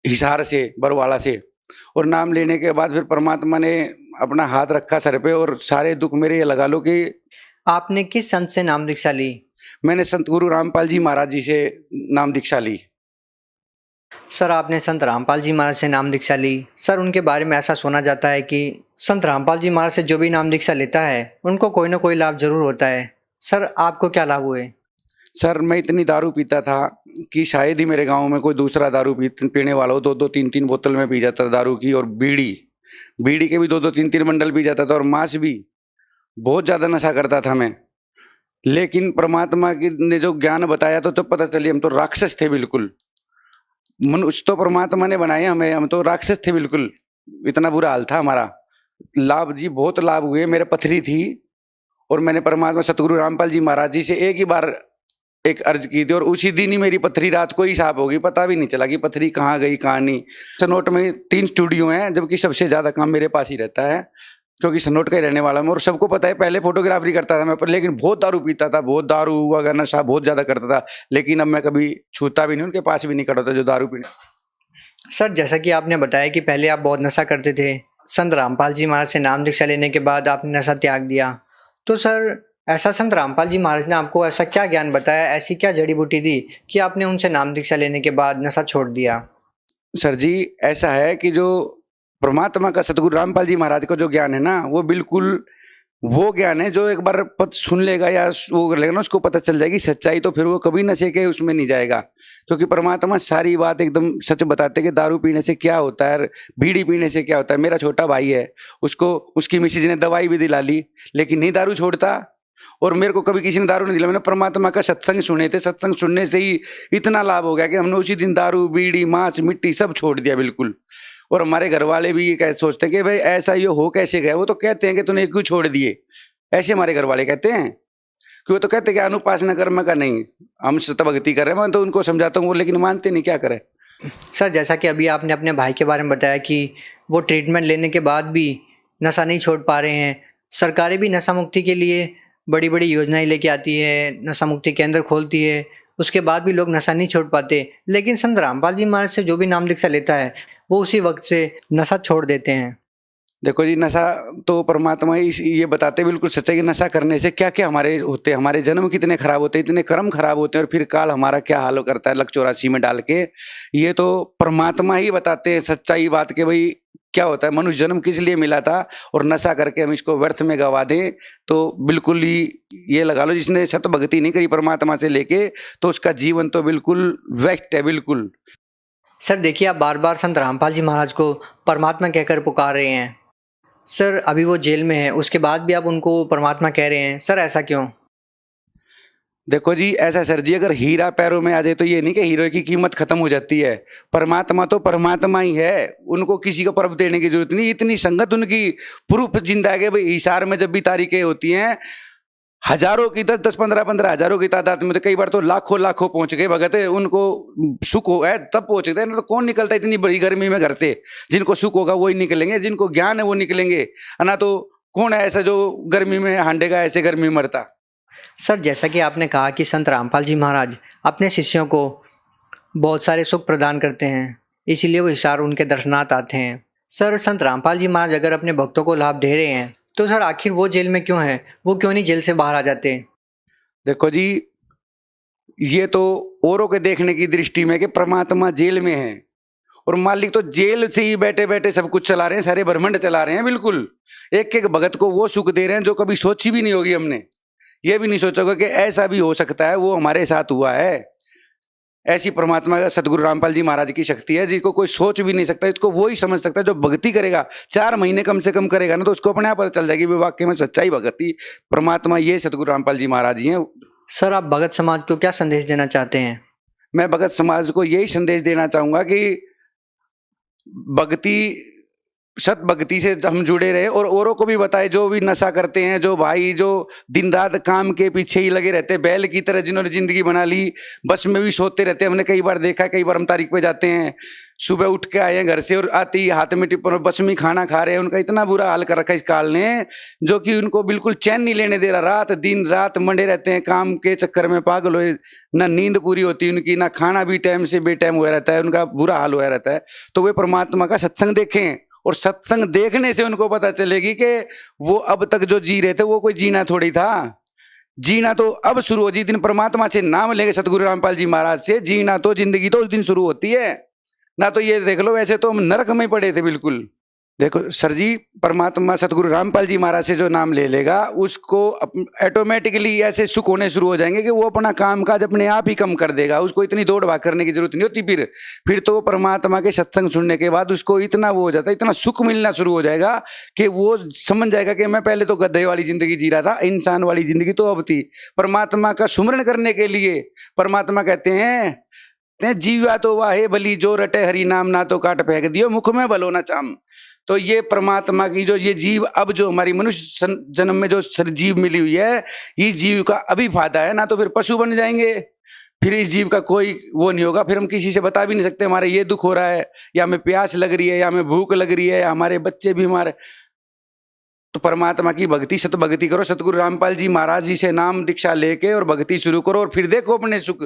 हिसार से, बरवाड़ा से, और नाम लेने के बाद फिर परमात्मा ने अपना हाथ रखा सर पे और सारे दुख मेरे ये लगा लो कि। आपने किस संत से नाम दीक्षा ली? मैंने संत गुरु रामपाल जी महाराज जी से नाम दीक्षा ली। सर आपने संत रामपाल जी महाराज से नाम दीक्षा ली। सर उनके बारे में ऐसा सुना जाता है कि संत रामपाल जी महाराज से जो भी नाम दीक्षा लेता है उनको कोई ना कोई लाभ जरूर होता है। सर आपको क्या लाभ हुए? सर मैं इतनी दारू पीता था कि शायद ही मेरे गांव में कोई दूसरा दारू पीने वाला हो। 2-2, 3-3 बोतल में पी जाता था दारू की। और बीड़ी के भी 2-2, 3-3 बंडल पी जाता था। और मांस भी बहुत ज़्यादा नशा करता था मैं। लेकिन परमात्मा की ने जो ज्ञान बताया तो तब पता चली हम तो राक्षस थे बिल्कुल। मनुष्य तो परमात्मा ने बनाए हमें, हम तो राक्षस थे बिल्कुल, इतना बुरा हाल था हमारा। लाभ जी बहुत लाभ हुए, मेरे पथरी थी और मैंने परमात्मा सतगुरु रामपाल जी महाराज जी से एक ही बार एक अर्ज की थी और उसी दिन ही मेरी पथरी रात को ही साफ होगी, पता भी नहीं चला कि पथरी कहाँ गई कहाँ नहीं। सनोट में 3 स्टूडियो हैं, जबकि सबसे ज्यादा काम मेरे पास ही रहता है क्योंकि सनोट का ही रहने वाला हूँ। और सबको पता है पहले फोटोग्राफरी करता था मैं, पर लेकिन बहुत दारू पीता था, बहुत दारू वगैरह नशा बहुत ज्यादा करता था, लेकिन अब मैं कभी छूता भी नहीं, उनके पास भी नहीं खड़ा था जो दारू पीने। सर जैसा कि आपने बताया कि पहले आप बहुत नशा करते थे, संत रामपाल जी महाराज से नाम दीक्षा लेने के बाद आपने नशा त्याग दिया, तो सर ऐसा संत रामपाल जी महाराज ने आपको ऐसा क्या ज्ञान बताया, ऐसी क्या जड़ी बूटी दी कि आपने उनसे नाम दीक्षा लेने के बाद नशा छोड़ दिया? सर जी ऐसा है कि जो परमात्मा का सतगुरु रामपाल जी महाराज का जो ज्ञान है ना, वो बिल्कुल वो ज्ञान है जो एक बार पद सुन लेगा या वो कर लेगा ना, उसको पता चल जाएगी सच्चाई, तो फिर वो कभी नशे के उसमें नहीं जाएगा। क्योंकि परमात्मा सारी बात एकदम सच बताते कि दारू पीने से क्या होता है, बीड़ी पीने से क्या होता है। मेरा छोटा भाई है, उसको उसकी मिसेज ने दवाई भी दिला ली लेकिन नहीं दारू छोड़ता, और मेरे को कभी किसी ने दारू नहीं दिला। मैंने परमात्मा का सत्संग सुने थे, सत्संग सुनने से ही इतना लाभ हो गया कि हमने उसी दिन दारू बीड़ी मांस मिट्टी सब छोड़ दिया बिल्कुल। और हमारे घर वाले भी ये सोचते हैं कि भाई ऐसा ये हो कैसे गया, वो तो कहते हैं कि तूने क्यों छोड़ दिए, ऐसे हमारे घर वाले कहते हैं कि वो तो कहते हैं कि अनुपासना कर्म का नहीं, हम सत भक्ति कर रहे हैं। मैं तो उनको समझाता हूँ वो लेकिन मानते नहीं, क्या करें। सर जैसा कि अभी आपने अपने भाई के बारे में बताया कि वो ट्रीटमेंट लेने के बाद भी नशा नहीं छोड़ पा रहे हैं, सरकारें भी नशा मुक्ति के लिए बड़ी बड़ी योजनाएं लेके आती है, नशा मुक्ति केंद्र खोलती है, उसके बाद भी लोग नशा नहीं छोड़ पाते, लेकिन संत रामपाल जी महाराज से जो भी नाम दीक्षा लेता है वो उसी वक्त से नशा छोड़ देते हैं। देखो जी, नशा तो परमात्मा ये बताते बिल्कुल सच्चाई कि नशा करने से क्या क्या हमारे होते हैं, हमारे जन्म कितने खराब होते हैं, इतने कर्म खराब होते हैं, और फिर काल हमारा क्या हाल करता है लक 84 में डाल के। ये तो परमात्मा ही बताते हैं सच्चाई बात के भाई क्या होता है, मनुष्य जन्म किस लिए मिला था और नशा करके हम इसको व्यर्थ में गवा दें। तो बिल्कुल ही ये लगा लो जिसने सत भक्ति नहीं करी परमात्मा से लेके, तो उसका जीवन तो बिल्कुल वेस्ट है बिल्कुल। सर देखिए, आप बार बार संत रामपाल जी महाराज को परमात्मा कहकर पुकार रहे हैं। सर अभी वो जेल में है, उसके बाद भी आप उनको परमात्मा कह रहे हैं, सर ऐसा क्यों? देखो जी, ऐसा सर जी, अगर हीरा पैरों में आ जाए तो ये नहीं कि हीरो की कीमत खत्म हो जाती है। परमात्मा तो परमात्मा ही है, उनको किसी को परब देने की जरूरत नहीं। इतनी संगत उनकी प्रूफ जिंदा है कि भाई हिसार में जब भी तारीखें होती हैं हजारों की 10-10 15-15 हजारों की तादाद में, तो कई बार तो लाखों लाखों पहुंच गए भगत। उनको सुख हो है तब पहुंचते हैं, ना तो कौन निकलता है इतनी बड़ी गर्मी में घर से। जिनको सुख होगा वही निकलेंगे, जिनको ज्ञान है वो निकलेंगे, ना तो कौन है ऐसा जो गर्मी में हांडेगा, ऐसे गर्मी में मरता। सर जैसा कि आपने कहा कि संत रामपाल जी महाराज अपने शिष्यों को बहुत सारे सुख प्रदान करते हैं, इसीलिए वो हिसार उनके दर्शनार्थ आते हैं। सर संत रामपाल जी महाराज अगर अपने भक्तों को लाभ दे रहे हैं तो सर आखिर वो जेल में क्यों है, वो क्यों नहीं जेल से बाहर आ जाते? देखो जी, ये तो औरों के देखने की दृष्टि में कि परमात्मा जेल में है और मालिक तो जेल से ही बैठे बैठे सब कुछ चला रहे हैं, सारे ब्रह्मांड चला रहे हैं बिल्कुल। एक एक भगत को वो सुख दे रहे हैं जो कभी सोची भी नहीं होगी हमने, ये भी नहीं सोचा होगा कि ऐसा भी हो सकता है। वो हमारे साथ हुआ है। ऐसी परमात्मा का सतगुरु रामपाल जी महाराज की शक्ति है जिसको कोई सोच भी नहीं सकता। इसको वो ही समझ सकता है जो भक्ति करेगा, 4 महीने कम से कम करेगा ना, तो उसको अपने आप पता चल जाएगी वाक्य में सच्चाई भक्ति परमात्मा ये सतगुरु रामपाल जी महाराज जी हैं। सर आप भगत समाज को क्या संदेश देना चाहते हैं? मैं भगत समाज को यही संदेश देना चाहूंगा कि भक्ति, सत भक्ति से हम जुड़े रहे और औरों को भी बताए जो भी नशा करते हैं, जो भाई जो दिन रात काम के पीछे ही लगे रहते हैं, बैल की तरह जिन्होंने जिंदगी बना ली, बस में भी सोते रहते हैं। हमने कई बार देखा है, कई बार हम तारीख पे जाते हैं, सुबह उठ के आए हैं घर से और आते ही हाथ में टिप्पण और बस में खाना खा रहे हैं। उनका इतना बुरा हाल कर रखा है इस काल ने, जो कि उनको बिल्कुल चैन नहीं लेने दे रहा। रात दिन रात मंडे रहते हैं, काम के चक्कर में पागल हुए, ना नींद पूरी होती उनकी, ना खाना भी टाइम से बेटाइम हुआ रहता है, उनका बुरा हाल हुआ रहता है। तो वे परमात्मा का सत्संग देखें और सत्संग देखने से उनको पता चलेगी कि वो अब तक जो जी रहे थे वो कोई जीना थोड़ी था। जीना तो अब शुरू हो, जिस दिन परमात्मा से नाम लेंगे सतगुरु रामपाल जी महाराज से, जीना तो जिंदगी तो उस दिन शुरू होती है। ना तो ये देख लो, वैसे तो हम नरक में पड़े थे बिल्कुल। देखो सर जी, परमात्मा सतगुरु रामपाल जी महाराज से जो नाम ले लेगा उसको ऑटोमेटिकली ऐसे सुख होने शुरू हो जाएंगे कि वो अपना काम काज अपने आप ही कम कर देगा। उसको इतनी दौड़ भाग करने की जरूरत नहीं होती। फिर तो परमात्मा के सत्संग सुनने के बाद उसको इतना वो हो जाता है, इतना सुख मिलना शुरू हो जाएगा कि वो समझ जाएगा कि मैं पहले तो गधे वाली जिंदगी जी रहा था, इंसान वाली जिंदगी तो अब थी। परमात्मा का सुमरण करने के लिए परमात्मा कहते हैं जीवा तो वाहे भली जो रटे हरि नाम ना तो काट फेंक दियो मुख में भलो ना चाम। तो ये परमात्मा की जो ये जीव अब जो हमारी मनुष्य जन्म में जो जीव मिली हुई है, इस जीव का अभी फायदा है, ना तो फिर पशु बन जाएंगे, फिर इस जीव का कोई वो नहीं होगा, फिर हम किसी से बता भी नहीं सकते हमारे ये दुख हो रहा है, या हमें प्यास लग रही है, या हमें भूख लग रही है, या हमारे बच्चे भी हमारे। तो परमात्मा की भक्ति, सत भक्ति करो। सतगुरु रामपाल जी महाराज जी से नाम दीक्षा लेके और भक्ति शुरू करो और फिर देखो अपने सुख।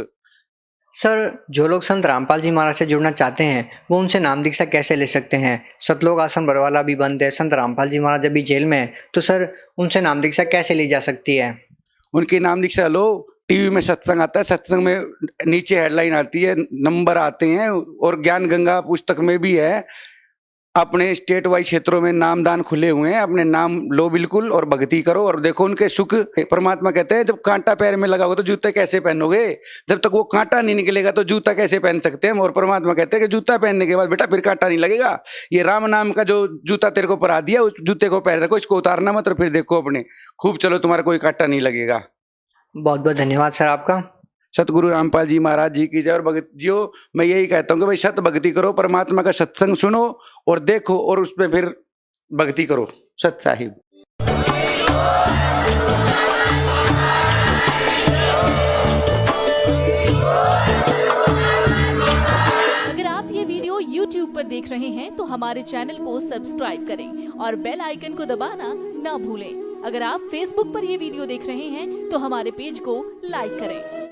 सर, जो लोग संत रामपाल जी महाराज से जुड़ना चाहते हैं वो उनसे नाम दीक्षा कैसे ले सकते हैं? सतलोक आश्रम बरवाला भी बंद है, संत रामपाल जी महाराज अभी जेल में है, तो सर उनसे नाम दीक्षा कैसे ली जा सकती है? उनकी नाम दीक्षा लो। टीवी में सत्संग आता है, सत्संग में नीचे हेडलाइन आती है, नंबर आते हैं, और ज्ञान गंगा पुस्तक में भी है। अपने स्टेट वाइज क्षेत्रों में नामदान खुले हुए हैं, अपने नाम लो बिल्कुल और भक्ति करो और देखो उनके सुख। परमात्मा कहते हैं जब कांटा पैर में लगा होगा तो जूते कैसे पहनोगे, जब तक वो कांटा नहीं निकलेगा तो जूता कैसे पहन सकते हैं। और परमात्मा कहते हैं कि जूता पहनने के बाद बेटा फिर कांटा नहीं लगेगा। ये राम नाम का जो जूता तेरे को पहना दिया, उस जूते को पहन रखो, इसको उतारना मत, और फिर देखो अपने खूब चलो, तुम्हारा कोई कांटा नहीं लगेगा। बहुत बहुत धन्यवाद सर आपका। सतगुरु रामपाल जी महाराज जी की जय। और भगत जियो, मैं यही कहता हूँ कि भाई सत भक्ति करो, परमात्मा का सत्संग सुनो और देखो, और उसमें फिर भक्ति करो। सत साहिब। अगर आप ये वीडियो YouTube पर देख रहे हैं तो हमारे चैनल को सब्सक्राइब करें और बेल आइकन को दबाना ना भूलें। अगर आप Facebook पर ये वीडियो देख रहे हैं तो हमारे पेज को लाइक करें।